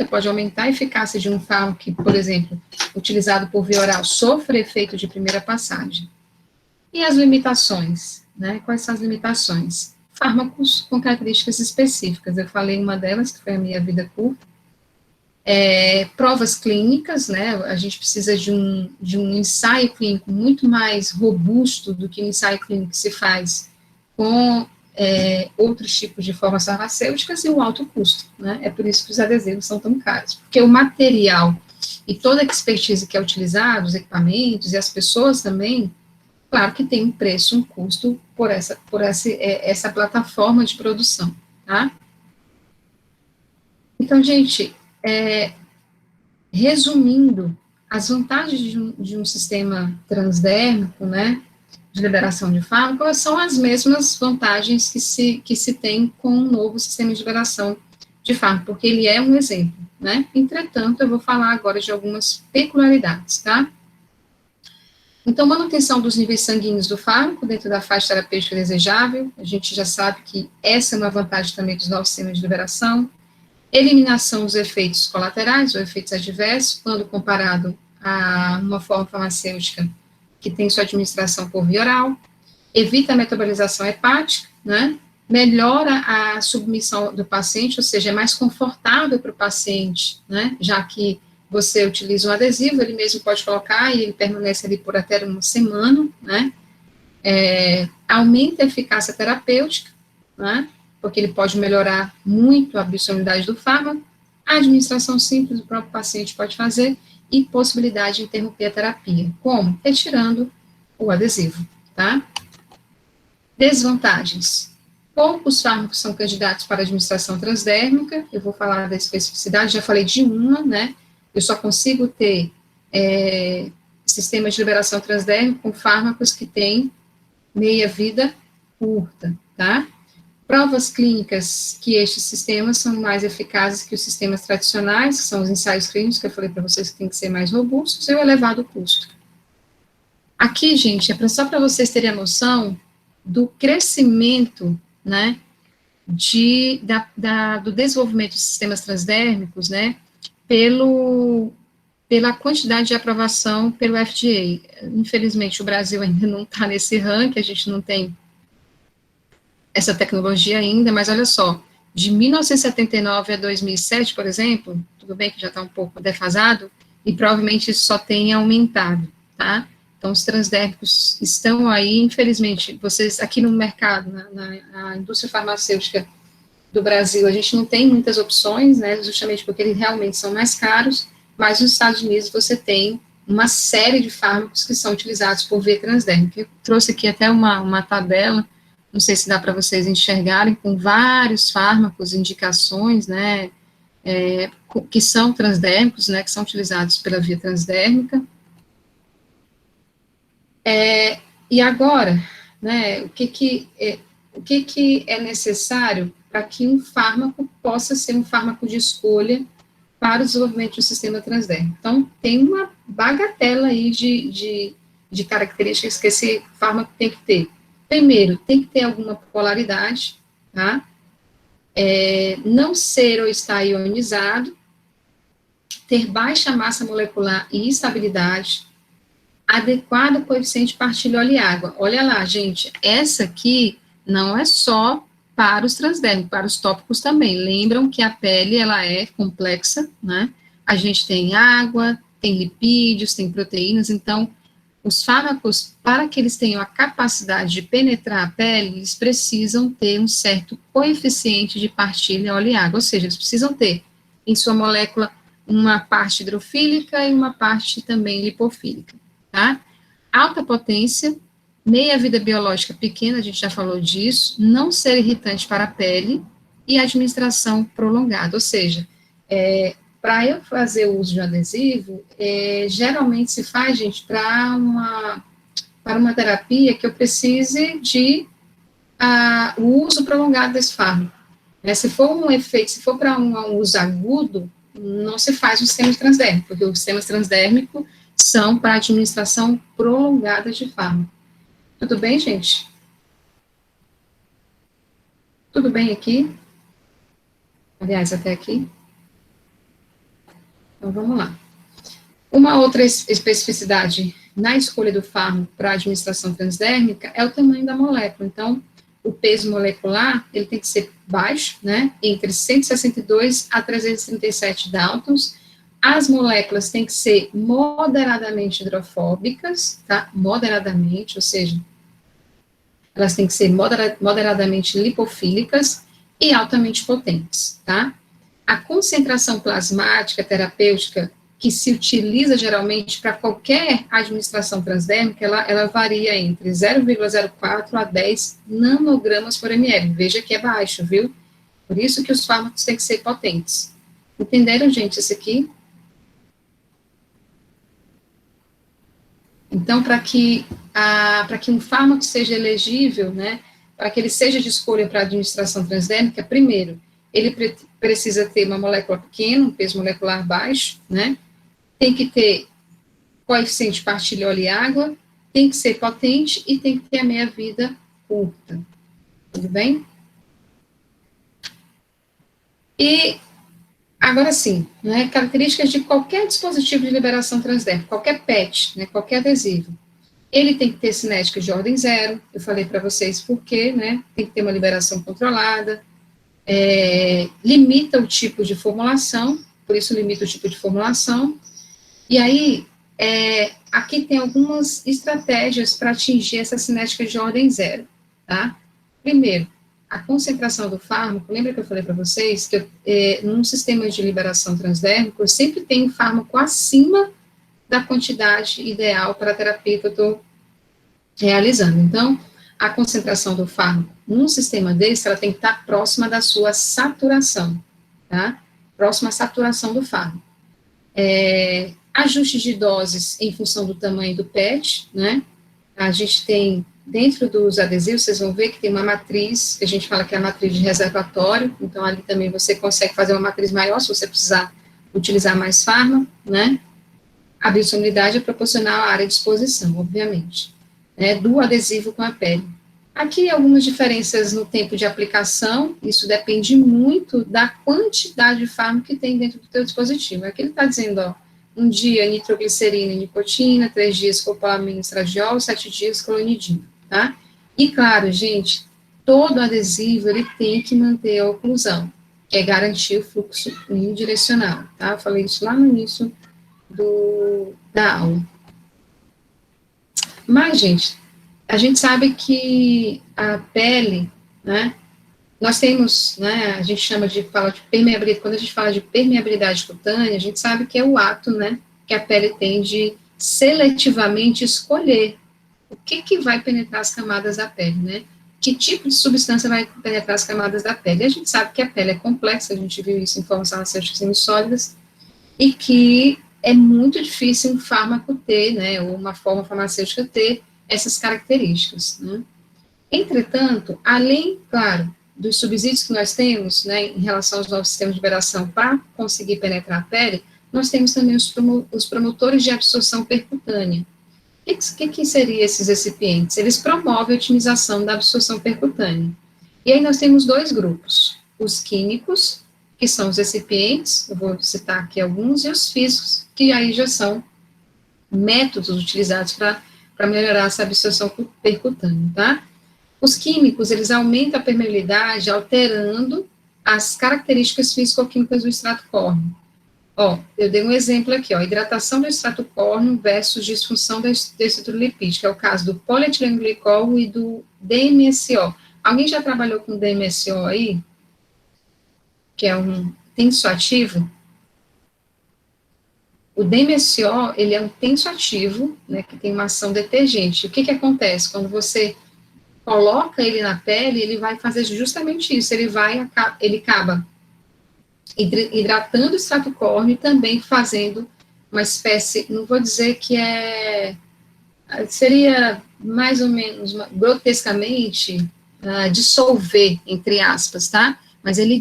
pode aumentar a eficácia de um fármaco que, por exemplo, utilizado por via oral, sofre efeito de primeira passagem. E as limitações, né? Quais são as limitações? Fármacos com características específicas, eu falei uma delas, que foi a meia-vida curta. Provas clínicas, né? A gente precisa de um ensaio clínico muito mais robusto do que o ensaio clínico que se faz com outros tipos de formas farmacêuticas e o alto custo, né? É por isso que os adesivos são tão caros, porque o material e toda a expertise que é utilizado, os equipamentos e as pessoas também, claro que tem um preço, um custo por essa plataforma de produção, tá? Então, gente, resumindo, as vantagens de um sistema transdérmico, né, de liberação de fármaco, são as mesmas vantagens que se tem com um novo sistema de liberação de fármaco, porque ele é um exemplo, né? Entretanto, eu vou falar agora de algumas peculiaridades, tá? Então, manutenção dos níveis sanguíneos do fármaco dentro da faixa terapêutica desejável, a gente já sabe que essa é uma vantagem também dos novos sistemas de liberação. Eliminação dos efeitos colaterais ou efeitos adversos, quando comparado a uma forma farmacêutica que tem sua administração por via oral, evita a metabolização hepática, né? Melhora a submissão do paciente, ou seja, é mais confortável para o paciente, né? Já que você utiliza um adesivo, ele mesmo pode colocar e ele permanece ali por até 1 semana, né? Aumenta a eficácia terapêutica, né? Porque ele pode melhorar muito a absorvibilidade do fármaco, A administração simples, o próprio paciente pode fazer, e possibilidade de interromper a terapia. Como? Retirando o adesivo, tá? Desvantagens. Poucos fármacos são candidatos para administração transdérmica, eu vou falar da especificidade, já falei de uma, né? Eu só consigo ter sistemas de liberação transdérmica com fármacos que têm meia-vida curta, tá? Provas clínicas que estes sistemas são mais eficazes que os sistemas tradicionais, que são os ensaios clínicos, que eu falei para vocês que tem que ser mais robustos, e o elevado custo. Aqui, gente, só para vocês terem a noção do crescimento, né, do desenvolvimento de sistemas transdérmicos, né, pela quantidade de aprovação pelo FDA. Infelizmente, o Brasil ainda não está nesse ranking, a gente não tem essa tecnologia ainda, mas olha só, de 1979 a 2007, por exemplo, tudo bem que já está um pouco defasado, e provavelmente isso só tem aumentado, tá? Então, os transdérmicos estão aí, infelizmente, vocês, aqui no mercado, na indústria farmacêutica do Brasil, a gente não tem muitas opções, né, justamente porque eles realmente são mais caros, mas nos Estados Unidos você tem uma série de fármacos que são utilizados por via transdérmica. Eu trouxe aqui até uma tabela, não sei se dá para vocês enxergarem, com vários fármacos, indicações, né, que são transdérmicos, né, que são utilizados pela via transdérmica. E agora, né, o que é necessário para que um fármaco possa ser um fármaco de escolha para o desenvolvimento do sistema transdérmico? Então, tem uma bagatela aí de características que esse fármaco tem que ter. Primeiro, tem que ter alguma polaridade, tá? Não ser ou estar ionizado, ter baixa massa molecular e estabilidade, adequado coeficiente partilha óleo e água. Olha lá, gente, essa aqui não é só para os transdérmicos, para os tópicos também. Lembram que a pele, ela é complexa, né? A gente tem água, tem lipídios, tem proteínas, então, os fármacos, para que eles tenham a capacidade de penetrar a pele, eles precisam ter um certo coeficiente de partilha óleo e água, ou seja, eles precisam ter em sua molécula uma parte hidrofílica e uma parte também lipofílica, tá? Alta potência, meia-vida biológica pequena, a gente já falou disso, não ser irritante para a pele e administração prolongada, ou seja, para eu fazer o uso de um adesivo, geralmente se faz, gente, para uma terapia que eu precise de o uso prolongado desse fármaco. Se for um efeito, se for para um uso agudo, não se faz um sistema transdérmico, porque os sistemas transdérmicos são para administração prolongada de fármaco. Tudo bem, gente? Tudo bem aqui? Aliás, até aqui. Então, vamos lá. Uma outra especificidade na escolha do fármaco para administração transdérmica é o tamanho da molécula. Então, o peso molecular, ele tem que ser baixo, né, entre 162 a 337 Daltons. As moléculas têm que ser moderadamente hidrofóbicas, tá? Moderadamente, ou seja, elas têm que ser moderadamente lipofílicas e altamente potentes, tá? A concentração plasmática terapêutica que se utiliza geralmente para qualquer administração transdérmica, ela varia entre 0,04 a 10 nanogramas por ml. Veja que é baixo, viu? Por isso que os fármacos têm que ser potentes. Entenderam, gente, isso aqui? Então, para que um fármaco seja elegível, né, para que ele seja de escolha para administração transdérmica, primeiro, ele precisa ter uma molécula pequena, um peso molecular baixo, né, tem que ter coeficiente de partilha óleo e água, tem que ser potente e tem que ter a meia-vida curta. Tudo bem? E, agora sim, né, características de qualquer dispositivo de liberação transdérmica, qualquer PET, né, qualquer adesivo. Ele tem que ter cinética de ordem zero, eu falei para vocês por quê, né, tem que ter uma liberação controlada, limita o tipo de formulação, por isso limita o tipo de formulação, e aí, aqui tem algumas estratégias para atingir essa cinética de ordem zero, tá? Primeiro, a concentração do fármaco, lembra que eu falei para vocês que num sistema de liberação transdérmica, eu sempre tenho fármaco acima da quantidade ideal para a terapia que eu estou realizando. Então, a concentração do fármaco num sistema desse, ela tem que estar próxima da sua saturação, tá? Próxima à saturação do fármaco. Ajuste de doses em função do tamanho do PET, né? A gente tem, dentro dos adesivos, vocês vão ver que tem uma matriz, que a gente fala que é a matriz de reservatório, então ali também você consegue fazer uma matriz maior, se você precisar utilizar mais fármaco, né? A biossolidade é proporcional à área de exposição, obviamente, né? Do adesivo com a pele. Aqui algumas diferenças no tempo de aplicação, isso depende muito da quantidade de fármaco que tem dentro do teu dispositivo. Aqui ele está dizendo, ó, 1 dia nitroglicerina e nicotina, 3 dias copolamina e estradiol, 7 dias clonidina, tá? E claro, gente, todo adesivo, ele tem que manter a oclusão, que é garantir o fluxo unidirecional, tá? Eu falei isso lá no início da aula. Mas, gente, a gente sabe que a pele, né, nós temos, né, a gente fala de permeabilidade, quando a gente fala de permeabilidade cutânea, a gente sabe que é o ato, né, que a pele tem de seletivamente escolher o que vai penetrar as camadas da pele, né, que tipo de substância vai penetrar as camadas da pele. E a gente sabe que a pele é complexa, a gente viu isso em formas farmacêuticas semissólidas, e que é muito difícil um fármaco ter, né, ou uma forma farmacêutica ter essas características, né. Entretanto, além, claro, dos subsídios que nós temos, né, em relação aos novos sistemas de liberação para conseguir penetrar a pele, nós temos também os promotores de absorção percutânea. O que seriam esses recipientes? Eles promovem a otimização da absorção percutânea. E aí nós temos 2 grupos, os químicos, que são os recipientes, eu vou citar aqui alguns, e os físicos, que aí já são métodos utilizados para melhorar essa absorção percutânea, tá? Os químicos, eles aumentam a permeabilidade alterando as características físico-químicas do extrato córneo. Ó, eu dei um exemplo aqui, ó, hidratação do extrato córneo versus disfunção da estrutura lipídica, é o caso do polietileno glicol e do DMSO. Alguém já trabalhou com DMSO aí? Que é um tensoativo? O DMSO, ele é um tensoativo, né, que tem uma ação detergente. O que acontece? Quando você coloca ele na pele, ele vai fazer justamente isso, ele acaba hidratando o extrato córneo e também fazendo uma espécie, não vou dizer que seria mais ou menos, grotescamente, dissolver, entre aspas, tá? Mas ele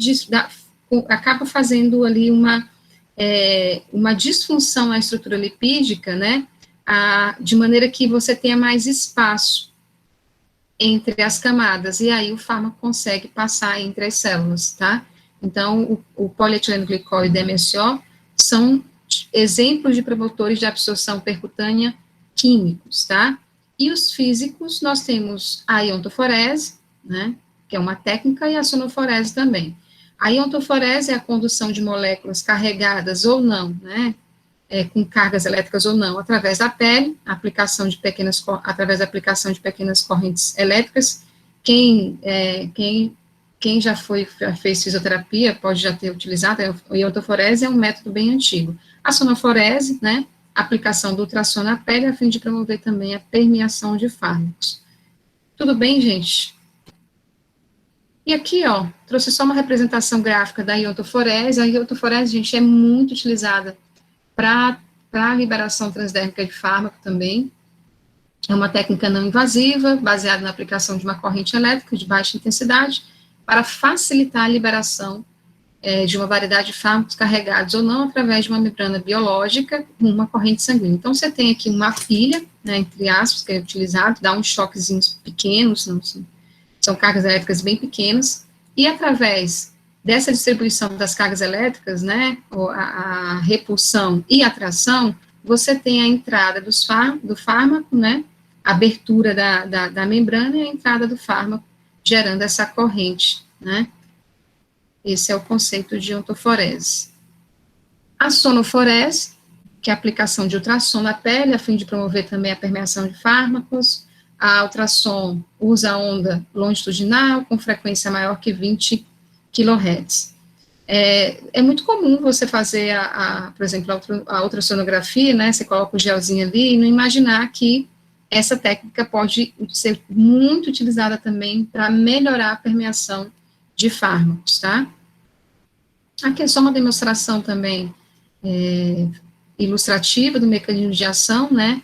acaba fazendo ali uma disfunção na estrutura lipídica, né? De maneira que você tenha mais espaço entre as camadas, e aí o fármaco consegue passar entre as células, tá? Então, o polietileno glicol e o DMSO são exemplos de promotores de absorção percutânea químicos, tá? E os físicos, nós temos a iontoforese, né, que é uma técnica, e a sonoforese também. A iontoforese é a condução de moléculas carregadas ou não, né, com cargas elétricas ou não, através da pele, através da aplicação de pequenas correntes elétricas. Quem já fez fisioterapia pode já ter utilizado. A iontoforese é um método bem antigo. A sonoforese, né, aplicação do ultrassom na pele, a fim de promover também a permeação de fármacos. Tudo bem, gente? E aqui, ó, trouxe só uma representação gráfica da iontoforese. A iontoforese, gente, é muito utilizada para a liberação transdérmica de fármaco também. É uma técnica não invasiva, baseada na aplicação de uma corrente elétrica de baixa intensidade, para facilitar a liberação de uma variedade de fármacos carregados ou não através de uma membrana biológica com uma corrente sanguínea. Então, você tem aqui uma pilha, né, entre aspas, que é utilizado, dá uns choquezinhos pequenos, são cargas elétricas bem pequenas, e através dessa distribuição das cargas elétricas, né, a repulsão e atração, você tem a entrada do fármaco, né, a abertura da membrana e a entrada do fármaco, gerando essa corrente, né. Esse é o conceito de iontoforese. A sonoforese, que é a aplicação de ultrassom na pele, a fim de promover também a permeação de fármacos. a ultrassom usa onda longitudinal com frequência maior que 20 kHz. É muito comum você fazer, por exemplo, a ultrassonografia, né, você coloca o gelzinho ali e não imaginar que essa técnica pode ser muito utilizada também para melhorar a permeação de fármacos, tá? Aqui é só uma demonstração também ilustrativa do mecanismo de ação, né?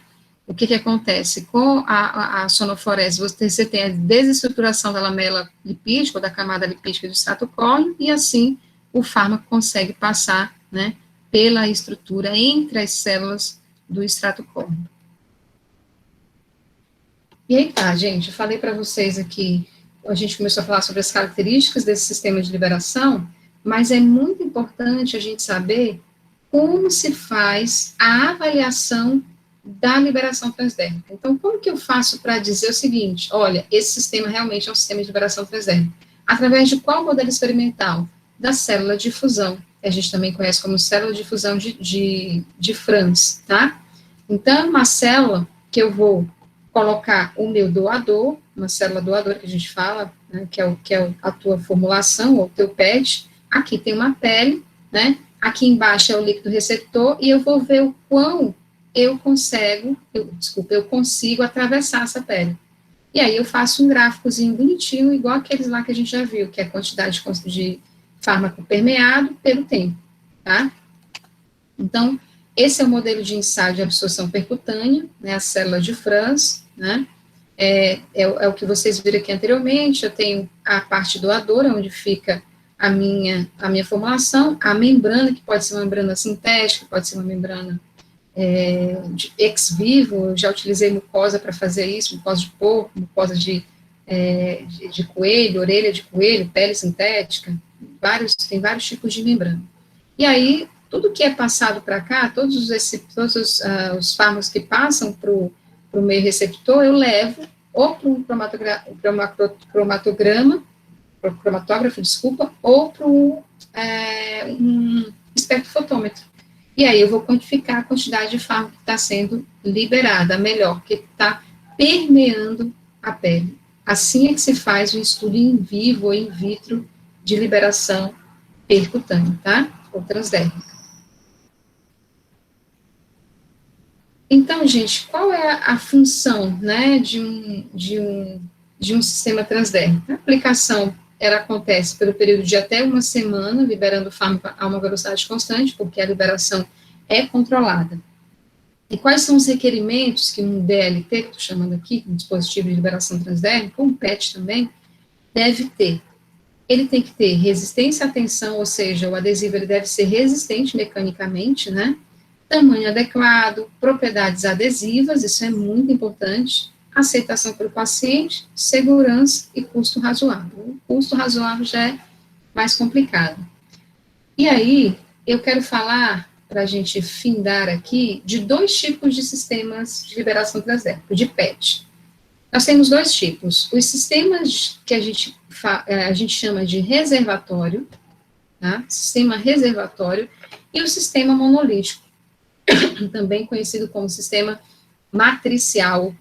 O que acontece? Com a sonoforese, você tem a desestruturação da lamela lipídica, ou da camada lipídica do extrato córneo, e assim o fármaco consegue passar, né, pela estrutura entre as células do extrato córneo. E aí tá, gente, eu falei para vocês aqui, a gente começou a falar sobre as características desse sistema de liberação, mas é muito importante a gente saber como se faz a avaliação da liberação transdérmica. Então, como que eu faço para dizer o seguinte, olha, esse sistema realmente é um sistema de liberação transdérmica? Através de qual modelo experimental? Da célula de fusão, que a gente também conhece como célula de fusão de Franz, tá? Então, uma célula que eu vou colocar o meu doador, uma célula doadora que a gente fala, né, que é a tua formulação, ou o teu PET, aqui tem uma pele, né, aqui embaixo é o líquido receptor, e eu vou ver o quão eu consigo atravessar essa pele. E aí eu faço um gráficozinho bonitinho, igual aqueles lá que a gente já viu, que é a quantidade de fármaco permeado pelo tempo, tá? Então, esse é o modelo de ensaio de absorção percutânea, né, a célula de Franz, né, é o que vocês viram aqui anteriormente. Eu tenho a parte doadora, onde fica a minha formulação, a membrana, que pode ser uma membrana sintética, pode ser uma membrana de ex vivo. Eu já utilizei mucosa para fazer isso, mucosa de porco, mucosa de coelho, orelha de coelho, pele sintética, tem vários tipos de membrana. E aí, tudo que é passado para cá, todos os fármacos que passam para o meio receptor, eu levo ou para um cromatógrafo, ou para um espectrofotômetro. E aí eu vou quantificar a quantidade de fármaco que está sendo liberada, melhor, que está permeando a pele. Assim é que se faz o estudo in vivo ou in vitro de liberação percutânea, tá? Ou transdérmica. Então, gente, qual é a função, né, de um sistema transdérmico? A aplicação, ela acontece pelo período de até uma semana, liberando o fármaco a uma velocidade constante, porque a liberação é controlada. E quais são os requerimentos que um DLT, que estou chamando aqui, um dispositivo de liberação transdérmica, um PET também, deve ter? Ele tem que ter resistência à tensão, ou seja, o adesivo ele deve ser resistente mecanicamente, né? Tamanho adequado, propriedades adesivas, isso é muito importante, aceitação pelo paciente, segurança e custo razoável. O custo razoável já é mais complicado. E aí, eu quero falar, para a gente findar aqui, de dois tipos de sistemas de liberação transdérmica, de PET. Nós temos dois tipos. Os sistemas que a gente chama de reservatório, tá? Sistema reservatório, e o sistema monolítico, também conhecido como sistema matricial,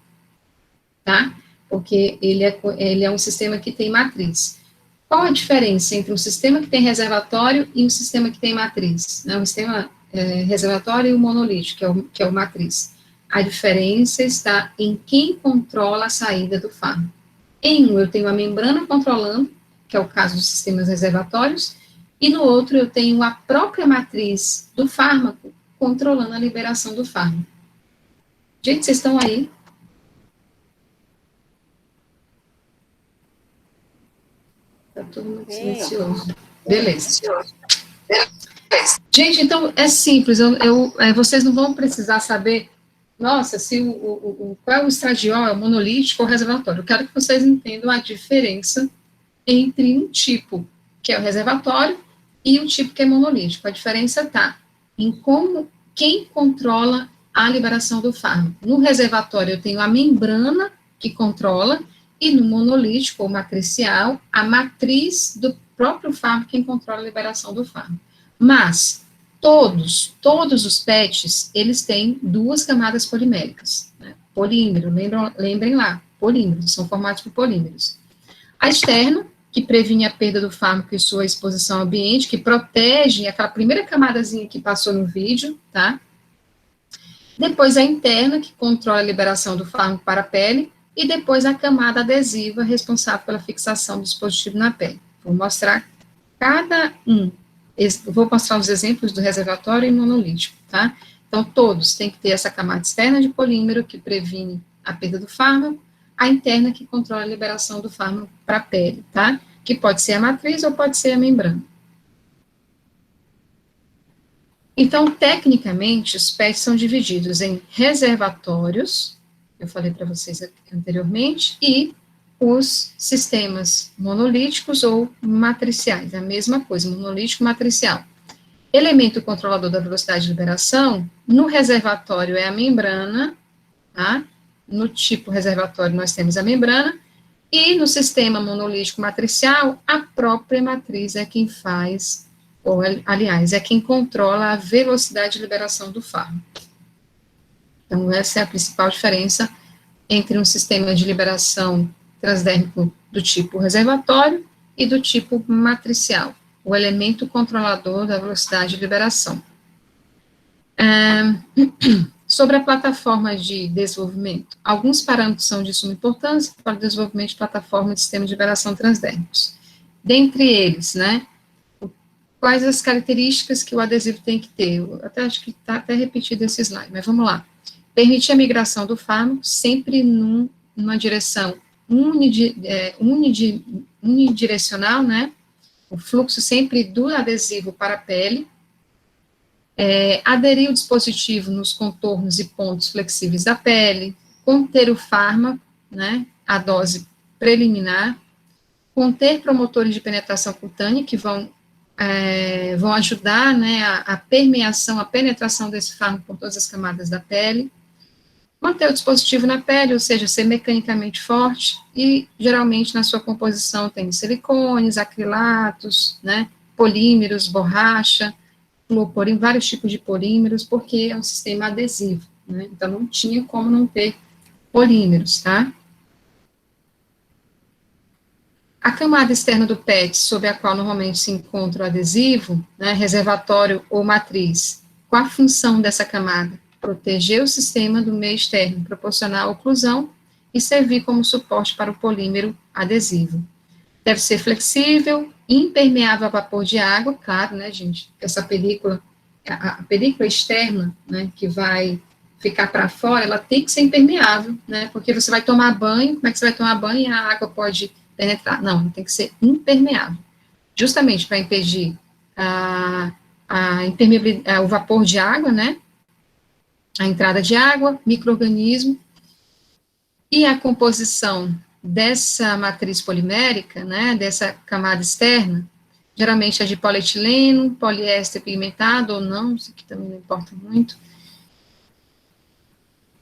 tá? Porque ele é um sistema que tem matriz. Qual a diferença entre um sistema que tem reservatório e um sistema que tem matriz? Um sistema reservatório e o monolítico, que é o matriz. A diferença está em quem controla a saída do fármaco. Em um, eu tenho a membrana controlando, que é o caso dos sistemas reservatórios, e no outro, eu tenho a própria matriz do fármaco controlando a liberação do fármaco. Gente, vocês estão aí? Está todo mundo silencioso. Beleza. Gente, então, é simples, vocês não vão precisar saber, nossa, se qual é o estradiol, é o monolítico ou o reservatório. Eu quero que vocês entendam a diferença entre um tipo, que é o reservatório, e um tipo que é monolítico. A diferença está em quem controla a liberação do fármaco. No reservatório, eu tenho a membrana que controla, e no monolítico, ou matricial, a matriz do próprio fármaco quem controla a liberação do fármaco. Mas, todos os PETs, eles têm duas camadas poliméricas, né? Polímero, lembrem lá, polímeros, são formados por polímeros. A externa, que previne a perda do fármaco e sua exposição ao ambiente, que protege aquela primeira camadazinha que passou no vídeo, tá? Depois a interna, que controla a liberação do fármaco para a pele, e depois a camada adesiva, responsável pela fixação do dispositivo na pele. Vou mostrar cada um. Vou mostrar os exemplos do reservatório e monolítico, tá? Então, todos têm que ter essa camada externa de polímero, que previne a perda do fármaco, a interna, que controla a liberação do fármaco para a pele, tá? Que pode ser a matriz ou pode ser a membrana. Então, tecnicamente, os PETs são divididos em reservatórios, eu falei para vocês anteriormente, e os sistemas monolíticos ou matriciais, a mesma coisa, monolítico matricial. Elemento controlador da velocidade de liberação, no reservatório é a membrana, tá? No tipo reservatório nós temos a membrana, e no sistema monolítico matricial, a própria matriz é quem faz, ou aliás, é quem controla a velocidade de liberação do fármaco. Então, essa é a principal diferença entre um sistema de liberação transdérmico do tipo reservatório e do tipo matricial, o elemento controlador da velocidade de liberação. Sobre a plataforma de desenvolvimento, alguns parâmetros são de suma importância para o desenvolvimento de plataforma de sistema de liberação transdérmicos. Dentre eles, né, quais as características que o adesivo tem que ter? Eu até acho que está até repetido esse slide, mas vamos lá. Permitir a migração do fármaco sempre numa direção unidirecional, né? O fluxo sempre do adesivo para a pele. Aderir o dispositivo nos contornos e pontos flexíveis da pele. Conter o fármaco, né? A dose preliminar. Conter promotores de penetração cutânea, que vão ajudar, né, a permeação, a penetração desse fármaco por todas as camadas da pele. Manter o dispositivo na pele, ou seja, ser mecanicamente forte, e geralmente na sua composição tem silicones, acrilatos, né, polímeros, borracha, fluoporino, vários tipos de polímeros, porque é um sistema adesivo, né, então não tinha como não ter polímeros, tá? A camada externa do PET, sobre a qual normalmente se encontra o adesivo, né, reservatório ou matriz, qual a função dessa camada? Proteger o sistema do meio externo, proporcionar a oclusão e servir como suporte para o polímero adesivo. Deve ser flexível, impermeável a vapor de água, claro, né, gente, essa película, a película externa, né, que vai ficar para fora, ela tem que ser impermeável, né, porque você vai tomar banho, como é que você vai tomar banho e a água pode penetrar? Não, tem que ser impermeável, justamente para impedir o vapor de água, né, a entrada de água, micro-organismo, e a composição dessa matriz polimérica, né, dessa camada externa, geralmente é de polietileno, poliéster pigmentado ou não, isso aqui também não importa muito.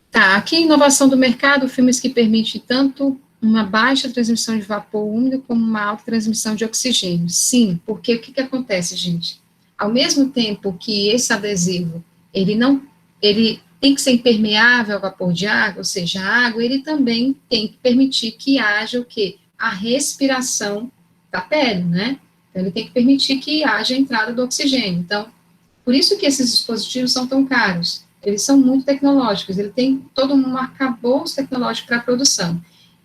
Tá, aqui inovação do mercado, filmes que permitem tanto uma baixa transmissão de vapor úmido como uma alta transmissão de oxigênio. Sim, porque o que acontece, gente? Ao mesmo tempo que esse adesivo, ele tem que ser impermeável ao vapor de água, ou seja, a água, ele também tem que permitir que haja o quê? A respiração da pele, né? Então, ele tem que permitir que haja a entrada do oxigênio. Então, por isso que esses dispositivos são tão caros. Eles são muito tecnológicos, ele tem todo um arcabouço tecnológico para a produção.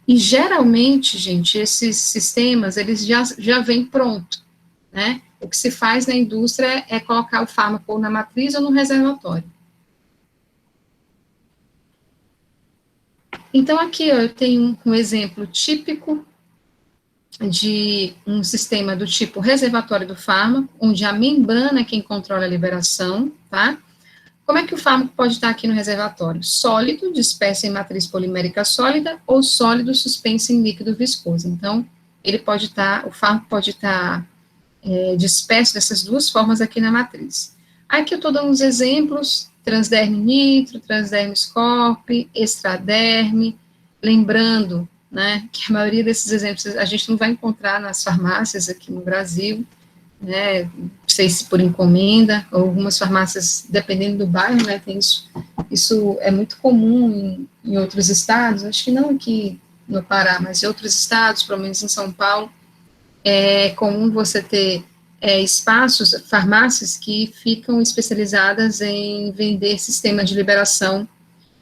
E, geralmente, gente, esses sistemas, eles já vêm pronto, né? O que se faz na indústria é colocar o fármaco ou na matriz ou no reservatório. Então, aqui eu tenho um exemplo típico de um sistema do tipo reservatório do fármaco, onde a membrana é quem controla a liberação, tá? Como é que o fármaco pode estar aqui no reservatório? Sólido, disperso em matriz polimérica sólida, ou sólido suspenso em líquido viscoso. Então, o fármaco pode estar disperso dessas duas formas aqui na matriz. Aqui eu estou dando uns exemplos: transderme nitro, transderme scorp, extraderme, lembrando, né, que a maioria desses exemplos a gente não vai encontrar nas farmácias aqui no Brasil, né, não sei se por encomenda, ou algumas farmácias, dependendo do bairro, né, tem isso é muito comum em outros estados, acho que não aqui no Pará, mas em outros estados, pelo menos em São Paulo, é comum você ter espaços, farmácias que ficam especializadas em vender sistemas de liberação,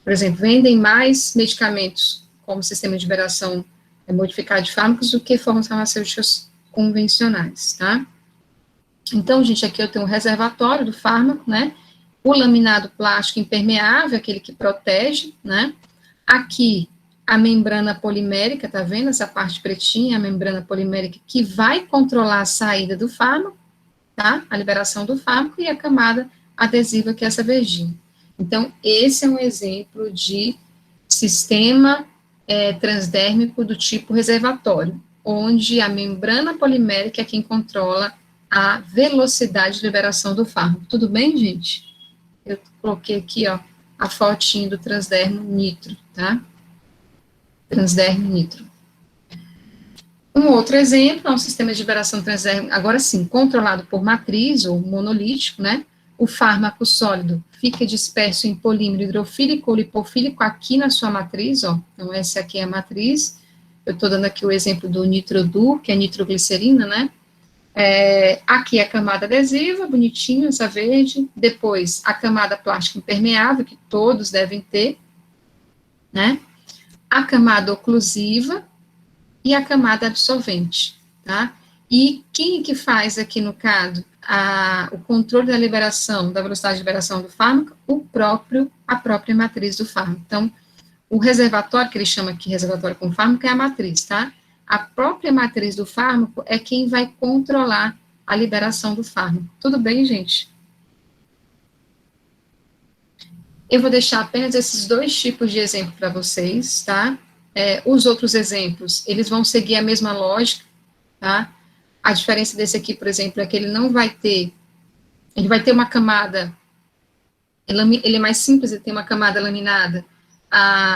por exemplo, vendem mais medicamentos como sistema de liberação modificado de fármacos do que formas farmacêuticas convencionais, tá? Então, gente, aqui eu tenho um reservatório do fármaco, né? O laminado plástico impermeável, aquele que protege, né? Aqui, a membrana polimérica, tá vendo? Essa parte pretinha, a membrana polimérica, que vai controlar a saída do fármaco, tá? A liberação do fármaco, e a camada adesiva, que é essa verdinha. Então, esse é um exemplo de sistema transdérmico do tipo reservatório, onde a membrana polimérica é quem controla a velocidade de liberação do fármaco. Tudo bem, gente? Eu coloquei aqui, ó, a fotinho do transdermo nitro, tá? Transdermo nitro. Um outro exemplo é um sistema de liberação transdérmico, agora sim, controlado por matriz ou monolítico, né? O fármaco sólido fica disperso em polímero hidrofílico ou lipofílico aqui na sua matriz, ó. Então, essa aqui é a matriz. Eu estou dando aqui o exemplo do nitrodur, que é nitroglicerina, né? Aqui é a camada adesiva, bonitinho, essa verde. Depois, a camada plástica impermeável, que todos devem ter, né? A camada oclusiva e a camada absorvente, tá? E quem que faz aqui, no caso, o controle da liberação, da velocidade de liberação do fármaco? A própria matriz do fármaco. Então, o reservatório, que ele chama aqui reservatório com fármaco, é a matriz, tá? A própria matriz do fármaco é quem vai controlar a liberação do fármaco. Tudo bem, gente? Eu vou deixar apenas esses dois tipos de exemplo para vocês, tá? Os outros exemplos, eles vão seguir a mesma lógica, tá? A diferença desse aqui, por exemplo, é que ele não vai ter, ele vai ter uma camada, ele é mais simples, ele tem uma camada laminada,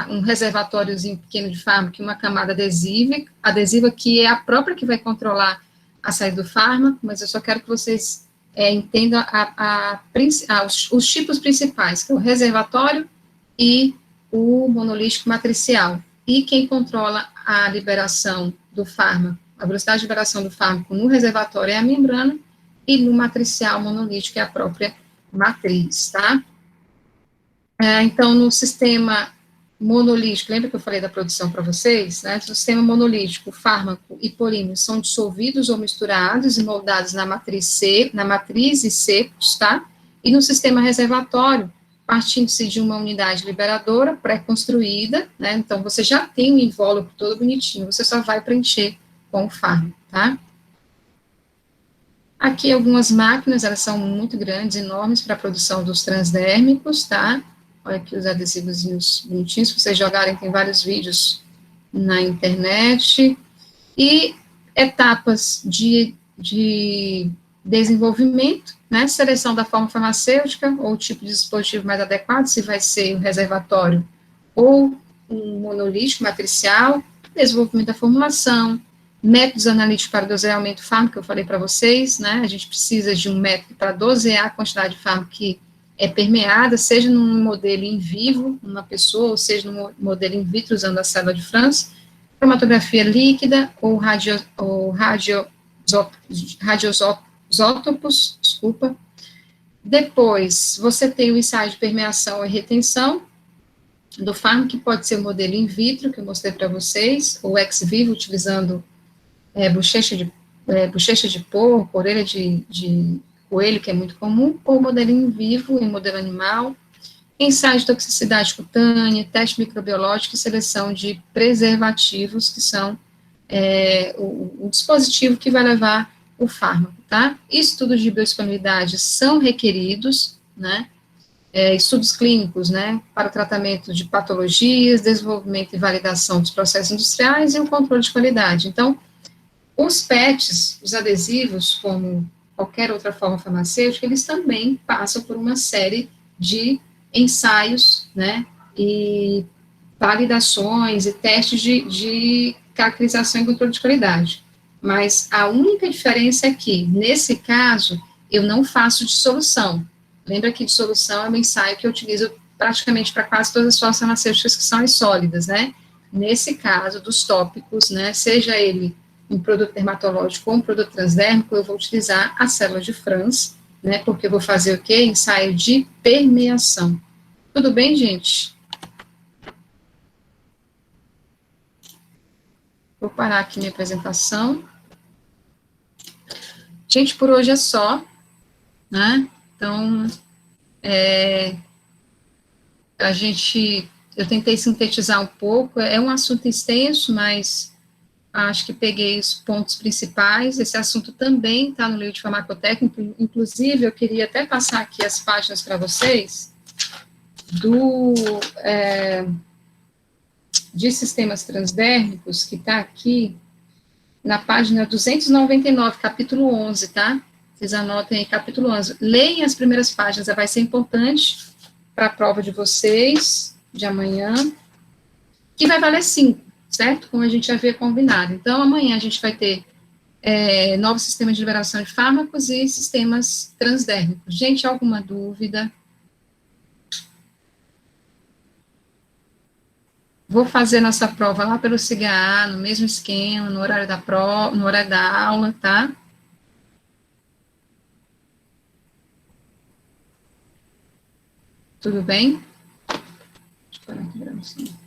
um reservatóriozinho pequeno de fármaco e uma camada adesiva que é a própria que vai controlar a saída do fármaco, mas eu só quero que vocês entendam os tipos principais, que é o reservatório e o monolítico matricial. E quem controla a liberação do fármaco, a velocidade de liberação do fármaco no reservatório é a membrana, e no matricial monolítico é a própria matriz, tá? Então, no sistema monolítico, lembra que eu falei da produção para vocês, né? No sistema monolítico, o fármaco e polímeros são dissolvidos ou misturados e moldados na matriz e secos, tá? E no sistema reservatório, partindo-se de uma unidade liberadora pré-construída, né? Então, você já tem o invólucro todo bonitinho, você só vai preencher com o fármaco, tá? Aqui algumas máquinas, elas são muito grandes, enormes, para a produção dos transdérmicos, tá? Olha aqui os adesivozinhos bonitinhos, se vocês jogarem, tem vários vídeos na internet. E etapas de desenvolvimento, né, seleção da forma farmacêutica, ou o tipo de dispositivo mais adequado, se vai ser um reservatório ou um monolítico matricial, desenvolvimento da formulação, métodos analíticos para doseamento do fármaco, que eu falei para vocês, né, a gente precisa de um método para dosear a quantidade de fármaco que é permeada, seja num modelo in vivo, numa pessoa, ou seja num modelo in vitro, usando a célula de Franz, cromatografia líquida, ou radioisótopos, desculpa. Depois, você tem o ensaio de permeação e retenção do fármaco, que pode ser o modelo in vitro, que eu mostrei para vocês, ou ex vivo, utilizando bochecha de porco, orelha de coelho, que é muito comum, ou modelo in vivo, em modelo animal, ensaio de toxicidade cutânea, teste microbiológico e seleção de preservativos, que são o dispositivo que vai levar o fármaco, tá? Estudos de biodisponibilidade são requeridos, né? Estudos clínicos, né, para o tratamento de patologias, desenvolvimento e validação dos processos industriais e o controle de qualidade. Então, os PETs, os adesivos, como qualquer outra forma farmacêutica, eles também passam por uma série de ensaios, né, e validações e testes de caracterização e controle de qualidade. Mas a única diferença é que, nesse caso, eu não faço dissolução. Lembra que dissolução é um ensaio que eu utilizo praticamente para quase todas as formas farmacêuticas que são as sólidas, né? nesse caso dos tópicos, né, seja ele um produto dermatológico ou um produto transdérmico, eu vou utilizar a célula de Franz, né, porque eu vou fazer o quê? Ensaio de permeação. Tudo bem, gente? Vou parar aqui minha apresentação. Gente, por hoje é só, né? Então, eu tentei sintetizar um pouco, é um assunto extenso, mas acho que peguei os pontos principais. Esse assunto também está no livro de farmacotécnica, inclusive eu queria até passar aqui as páginas para vocês de sistemas transdérmicos, que está aqui na página 299, capítulo 11, tá? Vocês anotem aí, capítulo 11. Leiam as primeiras páginas, vai ser importante para a prova de vocês, de amanhã, que vai valer 5, certo? Como a gente havia combinado. Então, amanhã a gente vai ter novos sistemas de liberação de fármacos e sistemas transdérmicos. Gente, alguma dúvida? Vou fazer nossa prova lá pelo CIGA, no mesmo esquema, no horário da prova, no horário da aula, tá? Tudo bem? Deixa eu parar aqui, gravação.